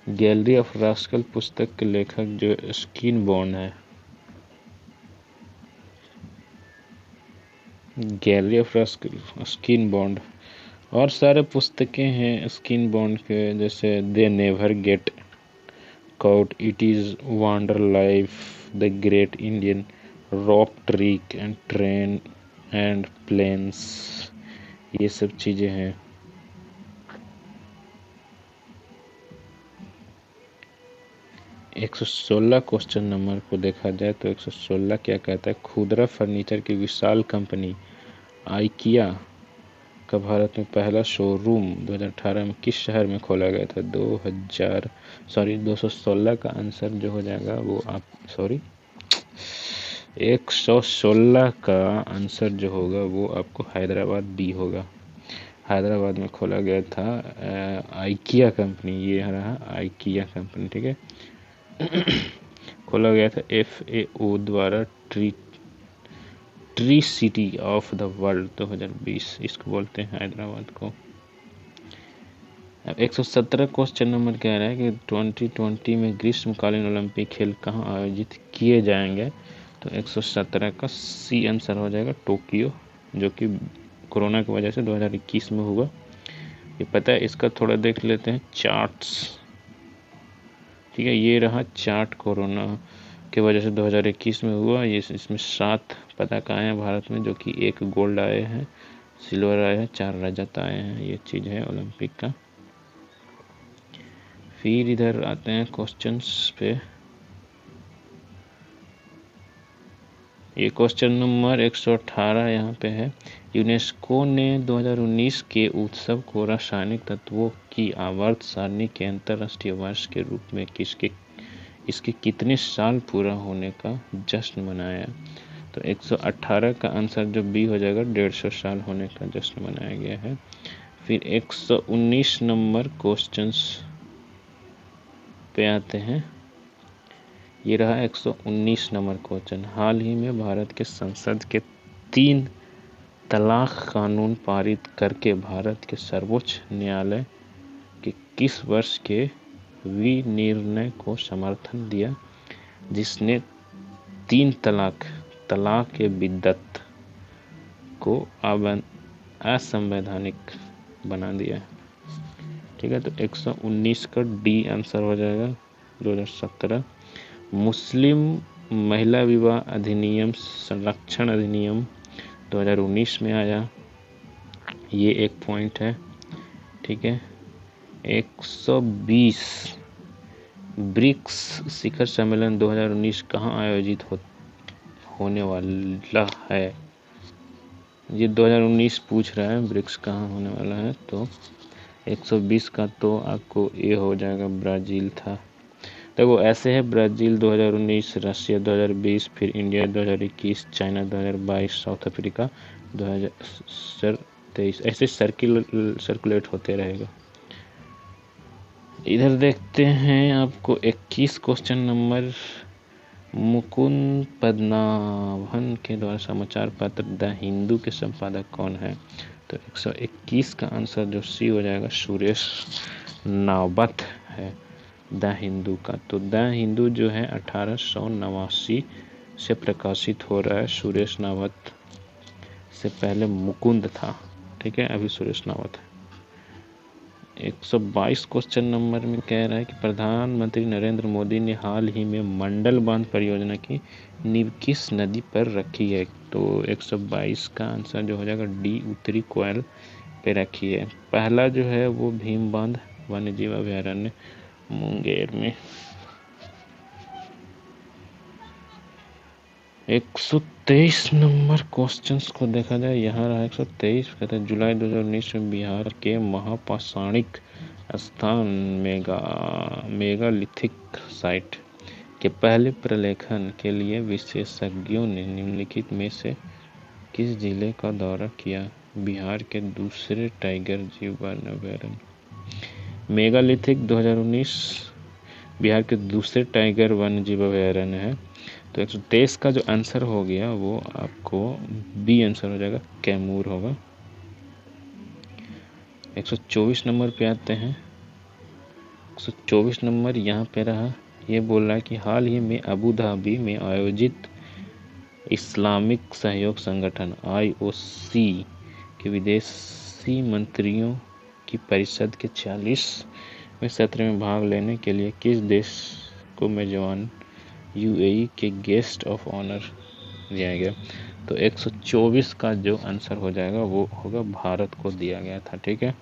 [SPEAKER 1] गैलरी ऑफ रास्कल पुस्तक के लेखक जो स्किन बॉन्ड है। Gallery of rascal, Ruskin Bond. और सारे पुस्तकें हैं स्किन बॉन्ड के, जैसे they never get caught, it is wonder life, the great Indian, rope trick and train and planes, ये सब चीज़ें हैं। एक 116 क्वेश्चन नंबर को देखा जाए तो 116 क्या कहता है, खुदरा फर्नीचर की विशाल कंपनी आइकिया का भारत में पहला शोरूम 2018 में किस शहर में खोला गया था? 216 का आंसर जो हो जाएगा वो 116 का आंसर जो होगा वो आपको हैदराबाद बी होगा। हैदराबाद में खोला गया था आइकिया कंपनी, ये रहा आइकिया कंपनी, ठीक है। खोला गया था FAO द्वारा tree city of the world 2020, इसको बोलते हैं हैदराबाद को। अब 117 क्वेश्चन नंबर कह रहा है कि 2020 में ग्रीष्मकालीन ओलंपिक खेल कहाँ आयोजित किए जाएंगे? तो 117 का सी आंसर हो जाएगा टोक्यो, जो कि कोरोना की वजह से 2021 में हुआ। ये पता है, इसका थोड़ा देख लेते हैं चार्ट्स, ठीक है। ये रहा चार्ट कोरोना की वजह से 2021 में हुआ। ये इसमें 7 पदक आए हैं भारत में, जो कि 1 गोल्ड आए हैं, सिल्वर आए हैं, 4 रजत आए हैं। ये चीज़ है ओलंपिक का। फिर इधर आते हैं क्वेश्चंस पे। ये क्वेश्चन नंबर 118 यहाँ पे है। यूनेस्को ने 2019 के उत्सव को रासायनिक तत्वों की आवर्त सारणी के अंतर्राष्ट्रीय वर्ष के रूप में इसके कितने साल पूरा होने का जश्न मनाया? तो 118 का आंसर जो बी हो जाएगा, 150 साल होने का जश्न मनाया गया है। फिर 119 नंबर क्वेश्चंस पे आते हैं। ये रहा 119 नंबर क्वेश्चन। हाल ही में भारत के संसद के 3 तलाक कानून पारित करके भारत के सर्वोच्च न्यायालय के किस वर्ष के विनिर्णय को समर्थन दिया, जिसने 3 तलाक के बिद्दत को असंवैधानिक बना दिया है, ठीक है। तो 119 का डी आंसर हो जाएगा 2017। मुस्लिम महिला विवाह अधिनियम संरक्षण अधिनियम 2019 में आया, ये एक पॉइंट है, ठीक है। 120 ब्रिक्स शिखर सम्मेलन 2019 कहाँ आयोजित होने वाला है? ये 2019 पूछ रहा है, ब्रिक्स कहाँ होने वाला है। तो 120 का तो आपको ये हो जाएगा, ब्राज़ील था। तो वो ऐसे है, ब्राज़ील 2019, रशिया 2020, फिर इंडिया 2021, चाइना 2022, साउथ अफ्रीका 2023, ऐसे सर्कुलेट होते रहेगा। इधर देखते हैं आपको 21 क्वेश्चन नंबर। मुकुंद पद्मनाभन के द्वारा समाचार पत्र द हिंदू के संपादक कौन है? तो 121 का आंसर जो सी हो जाएगा, सुरेश नावत है द हिंदू का। तो द हिंदू जो है 1889 से प्रकाशित हो रहा है। सुरेश नावत से पहले मुकुंद था, ठीक है, अभी सुरेश नावत है। 122 क्वेश्चन नंबर में कह रहा है कि प्रधानमंत्री नरेंद्र मोदी ने हाल ही में मंडल बांध परियोजना की नींव किस नदी पर रखी है? तो 122 का आंसर जो हो जाएगा डी, उत्तरी कोयल पे रखी है। पहला जो है वो भीम बांध वन्यजीव अभयारण्य मुंगेर में। 123 नंबर क्वेश्चंस को देखा जाए, यहाँ रहा 123, कहते हैं जुलाई 2019 में बिहार के महापाषाणिक स्थान मेगालिथिक साइट के पहले प्रलेखन के लिए विशेषज्ञों ने निम्नलिखित में से किस जिले का दौरा किया? बिहार के दूसरे टाइगर जीव वन्य अभयारण्य। मेगालिथिक 2019 बिहार के दूसरे टाइगर वन्य जीव अभयारण्य है। तो 123 का जो आंसर हो गया वो आपको बी आंसर हो जाएगा, कैमूर होगा। 124 नंबर पे आते हैं। 124 नंबर यहाँ पे रहा, ये बोल रहा है कि हाल ही में अबू धाबी में आयोजित इस्लामिक सहयोग संगठन IOC के विदेशी मंत्रियों की परिषद के 40वें सत्र में भाग लेने के लिए किस देश को मेजबान UAE के गेस्ट ऑफ ऑनर दिया गया? तो 124 का जो आंसर हो जाएगा वो होगा भारत को दिया गया था। ठीक है,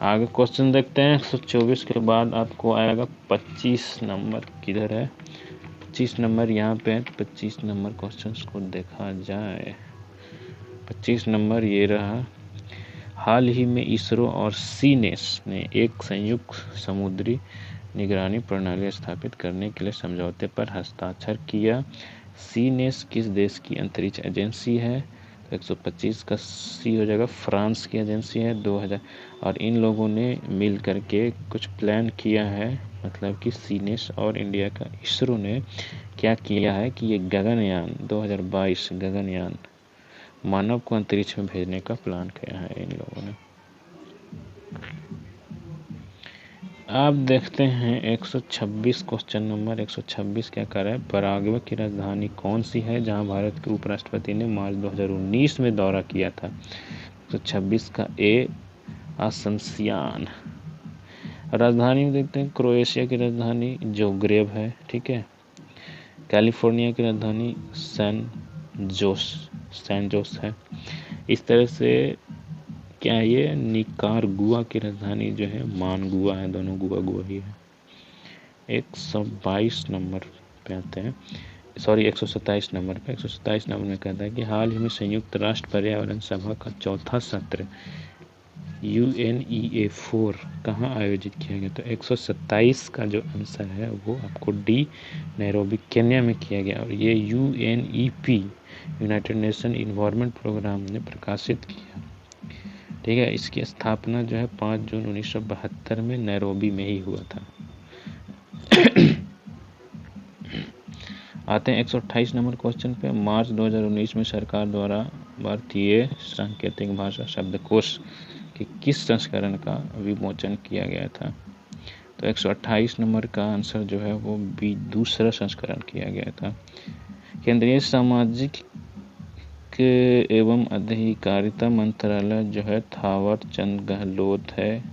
[SPEAKER 1] आगे क्वेश्चन देखते हैं। 124 के बाद आपको आएगा 25 नंबर। किधर है 25 नंबर? यहाँ पे 25 नंबर क्वेश्चन को देखा जाए। 25 नंबर ये रहा। हाल ही में इसरो और सीनेस ने एक संयुक्त समुद्री निगरानी प्रणाली स्थापित करने के लिए समझौते पर हस्ताक्षर किया। सीनेस किस देश की अंतरिक्ष एजेंसी है? तो 125 का सी हो जाएगा, फ्रांस की एजेंसी है। 2000 और इन लोगों ने मिल करके कुछ प्लान किया है, मतलब कि सीनेस और इंडिया का इसरो ने क्या किया है कि ये गगनयान 2022 गगनयान मानव को अंतरिक्ष में भेजने का प्लान किया है इन लोगों ने। आप देखते हैं 126 क्वेश्चन नंबर। 126 क्या कर रहा है? पराग्वे की राजधानी कौन सी है जहां भारत के उपराष्ट्रपति ने मार्च 2019 में दौरा किया था? 126 का ए असंसियान। राजधानी में देखते हैं क्रोएशिया की राजधानी जोग्रेब है। ठीक है, कैलिफोर्निया की राजधानी सैन जोस है। इस तरह से क्या है ये निकारागुआ की राजधानी जो है मानगुआ है, दोनों गुआ ही है। 122 नंबर पे आते हैं, सॉरी 127 नंबर पे। 127 नंबर में कहता है कि हाल ही में संयुक्त राष्ट्र पर्यावरण सभा का चौथा सत्र UNEA4 कहाँ आयोजित किया गया? तो 127 का जो आंसर है वो आपको डी नैरोबी केन्या में किया गया। और ये UNEP United Nation Environment Programme ने प्रकाशित किया। ठीक है, इसकी स्थापना जो है 5 जून 1972 में नैरोबी में ही हुआ था। आते हैं 128 नंबर क्वेश्चन पे। मार्च 2019 में सरकार द्वारा भारतीय सांकेतिक भाषा शब्दकोश के किस संस्करण का विमोचन किया गया था? तो 128 नंबर का आंसर जो है वो बी दूसरा संस्करण किया गया था। केंद्रीय सामाजिक एवं अधिकारिता मंत्रालय जो है थावर चंद गहलोत है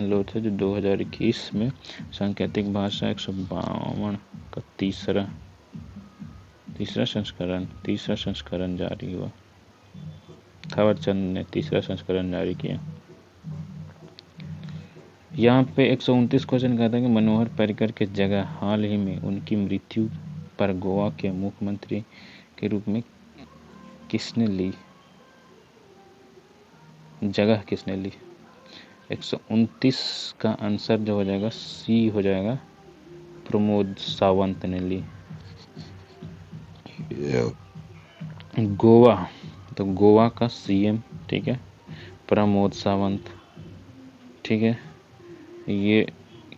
[SPEAKER 1] जो 2021 में सांकेतिक भाषा 152 का तीसरा संस्करण जारी हुआ। थावर चंद ने तीसरा संस्करण जारी किया। यहाँ पे 129 क्वेश्चन कहता है कि मनोहर पर्रिकर की जगह हाल ही में उनकी मृत्यु पर गोवा के मुख्यमंत्री के रूप में जगह किसने ली? 129 का आंसर जो हो जाएगा सी हो जाएगा, प्रमोद सावंत ने ली। गोवा, तो गोवा का CM, ठीक है, प्रमोद सावंत। ठीक है, ये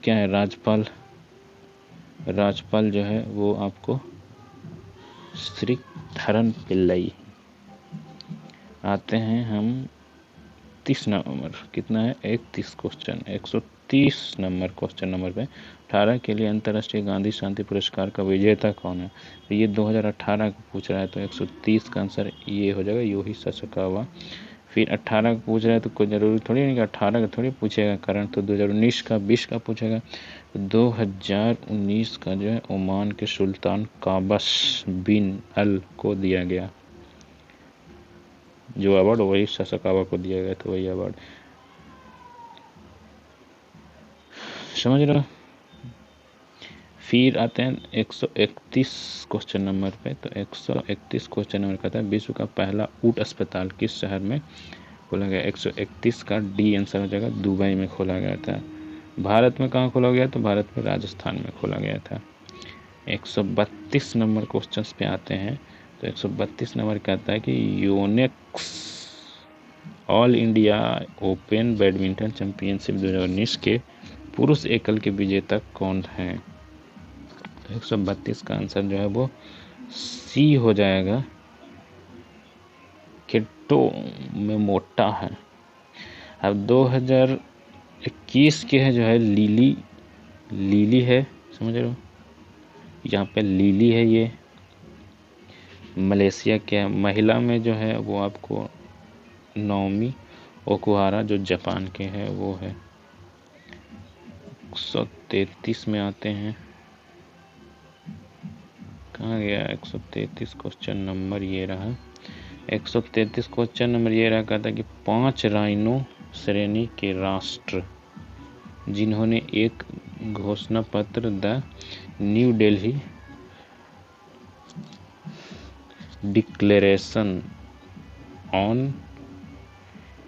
[SPEAKER 1] क्या है? राज्यपाल जो है वो आपको श्रीधरन पिल्लई। आते हैं हम 30 नंबर, कितना है 31 क्वेश्चन। 130 नंबर क्वेश्चन नंबर पे 18 के लिए अंतर्राष्ट्रीय गांधी शांति पुरस्कार का विजेता कौन है? तो ये 2018 का पूछ रहा है, तो 130 का आंसर ये हो जाएगा योही ससाकावा। फिर 18 का पूछ रहा है तो कोई जरूरी थोड़ी नहीं कि 18 का थोड़ी पूछेगा कारण, तो 2019 का 20 का पूछेगा। तो 2019 का जो है ओमान के सुल्तान काबस बिन अल को दिया गया जो अवार्ड, वही ससाकावा को दिया गया, तो वही अवार्ड। समझ रहे हो? फिर आते हैं 131 क्वेश्चन नंबर पे। तो 131 क्वेश्चन नंबर कहता है विश्व का पहला ऊंट अस्पताल किस शहर में खोला गया? 131 का डी आंसर हो जाएगा, दुबई में खोला गया था। भारत में कहाँ खोला गया? तो भारत में राजस्थान में खोला गया था। 132 नंबर क्वेश्चन पे आते हैं। तो 132 नंबर कहता है कि Yonex all India open badminton championship 2019 के पुरुष एकल के विजेता कौन है? तो 132 का आंसर जो है वो सी हो जाएगा, किट्टो में मोटा है। अब 2021 के है जो है लीली है, समझ रहे हो? यहाँ पे लीली है, ये मलेशिया के है। महिला में जो है वो आपको नाओमी ओकुहारा जो जापान के हैं वो है। 133 में आते हैं। कहाँ गया 133 क्वेश्चन नंबर? ये रहा 133 क्वेश्चन नंबर। ये रहा, कहता कि 5 राइनो श्रेणी के राष्ट्र जिन्होंने एक घोषणा पत्र the new Delhi declaration on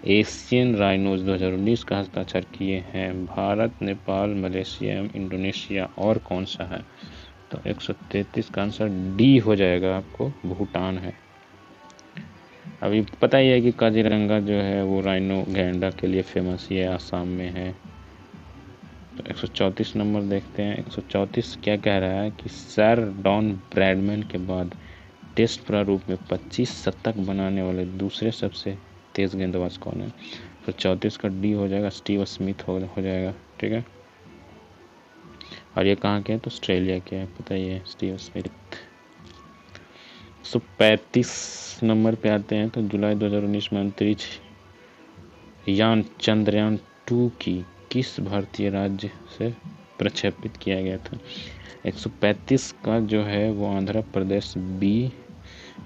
[SPEAKER 1] Asian rhinos 2019 का हस्ताक्षर किए हैं। भारत, नेपाल, मलेशिया, इंडोनेशिया और कौन सा है? तो 133 का आंसर डी हो जाएगा, आपको भूटान है। अभी पता ही है कि काजीरंगा जो है वो राइनो गैंडा के लिए फेमस ही है, आसाम में है। तो 134 नंबर देखते हैं। 134 क्या कह रहा है कि सर डॉन ब्रैडमैन के बाद टेस्ट प्रारूप में 25 शतक बनाने वाले दूसरे सबसे तेज गेंदबाज कौन है? तो 34 का डी हो जाएगा, स्टीव स्मिथ हो जाएगा। ठीक है, और ये कहाँ के हैं? तो ऑस्ट्रेलिया के हैं, पता ही है, स्टीव स्मिथ। 135 नंबर पे आते हैं। तो जुलाई 2019 में अंतरिक्ष यान चंद्रयान 2 की किस भारतीय राज्य से प्रक्षेपित किया गया था? 135 का जो है वो आंध्र प्रदेश बी,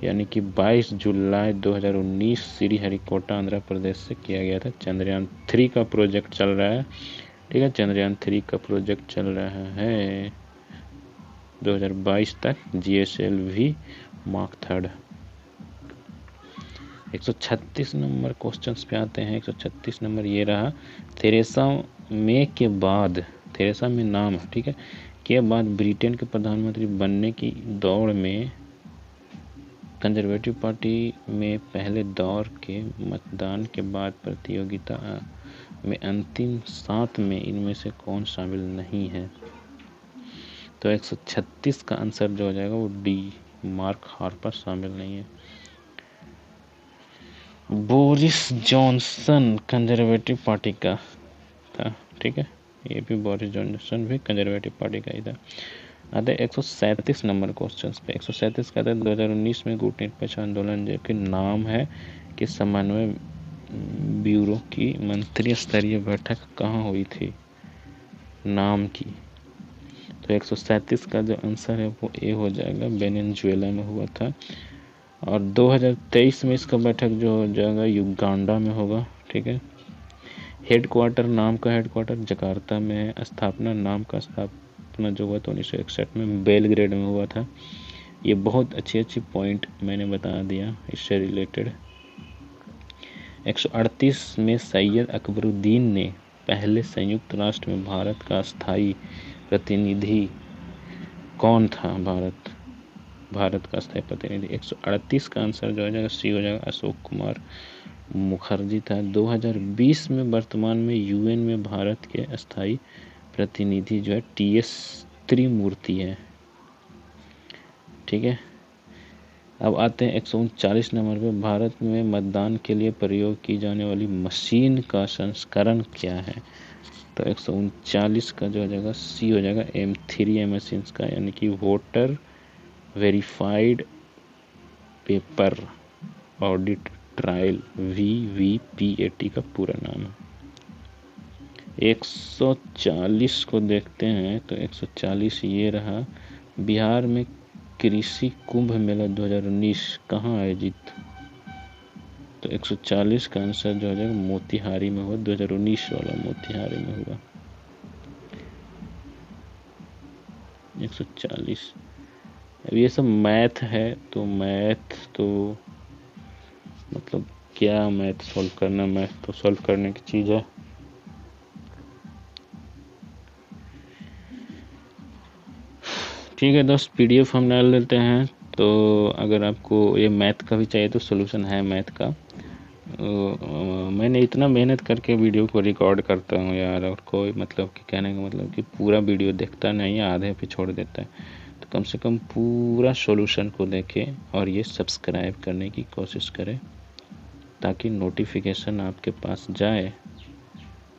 [SPEAKER 1] यानी कि 22 जुलाई 2019 श्रीहरिकोटा आंध्र प्रदेश से किया गया था। चंद्रयान 3 का प्रोजेक्ट चल रहा है। ठीक है, चंद्रयान 3 का प्रोजेक्ट चल रहा है 2022 तक, GSLV मार्क 3। 136 नंबर क्वेश्चंस पे आते हैं। 136 नंबर ये रहा, थेरेसा मे के बाद, थेरेसा मे नाम, ठीक है, के बाद ब्रिटेन के प्रधानमंत्री बनने की दौड़ में कंजर्वेटिव पार्टी में पहले दौर के मतदान के बाद प्रतियोगिता में अंतिम 7 में इनमें से कौन शामिल नहीं है? तो 136 का आंसर जो हो जाएगा वो डी, मार्क हार्पर शामिल नहीं है। बोरिस जॉनसन कंजर्वेटिव पार्टी का था। ठीक है, ये भी बोरिस जॉनसन भी कंजर्वेटिव पार्टी का ही था। आते 137 नंबर क्वेश्चन पे। 137 का था 2019 में गुटनिरपेक्ष आंदोलन जो कि नाम है कि समन्वय ब्यूरो की मंत्री स्तरीय बैठक कहाँ हुई थी? नाम की। तो 137 का जो आंसर है वो ए हो जाएगा, वेनेजुएला में हुआ था। और 2023 में इसका बैठक जो हो जाएगा युगांडा में होगा। ठीक है, हेडक्वार्टर, नाम का हेडक्वार्टर जकार्ता में है। स्थापना, नाम का स्थापना जो हुआ था 1961 में बेलग्रेड में हुआ था। ये बहुत अच्छी पॉइंट मैंने बता दिया इससे रिलेटेड। 138 में सैयद अकबरुद्दीन ने पहले संयुक्त राष्ट्र में भारत का स्थायी प्रतिनिधि कौन था? भारत का स्थायी प्रतिनिधि। 138 का आंसर जो हो जाएगा सी हो जाएगा, अशोक कुमार मुखर्जी था। 2020 में वर्तमान में UN में भारत के स्थायी प्रतिनिधि जो है TS त्रिमूर्ति है। ठीक है, अब आते हैं 139 नंबर पे। भारत में मतदान के लिए प्रयोग की जाने वाली मशीन का संस्करण क्या है? तो 139 का जो हो जाएगा सी हो जाएगा, M3 मशीन का, यानी कि voter verified paper audit trial, VVPAT का पूरा नाम है। 140 को देखते हैं। तो 140 ये रहा, बिहार में कृषि कुंभ मेला 2019 कहाँ आयोजित? तो 140 का आंसर जो हो जाएगा मोतिहारी में हुआ, 2019 वाला मोतिहारी में हुआ। 140। अब ये सब मैथ है, तो मैथ तो मतलब क्या मैथ सॉल्व करना, मैथ तो सॉल्व करने की चीज़ है। ठीक है दोस्त, PDF हम डाल लेते हैं। तो अगर आपको ये मैथ का भी चाहिए तो सोल्यूशन है मैथ का। मैंने इतना मेहनत करके वीडियो को रिकॉर्ड करता हूँ यार, और कोई मतलब कि कहने का मतलब कि पूरा वीडियो देखता नहीं है, आधे पे छोड़ देता है। तो कम से कम पूरा सॉल्यूशन को देखें और ये सब्सक्राइब करने की कोशिश करें ताकि नोटिफिकेशन आपके पास जाए।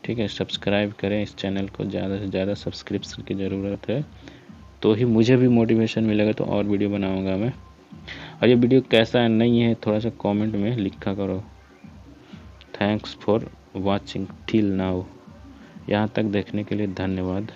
[SPEAKER 1] ठीक है, सब्सक्राइब करें इस चैनल को, ज़्यादा से ज़्यादा सब्सक्रिप्शन की ज़रूरत है, तो ही मुझे भी मोटिवेशन मिलेगा, तो और वीडियो बनाऊंगा मैं। और ये वीडियो कैसा नहीं है थोड़ा सा कमेंट में लिखा करो। Thanks for watching till now. यहाँ तक देखने के लिए धन्यवाद।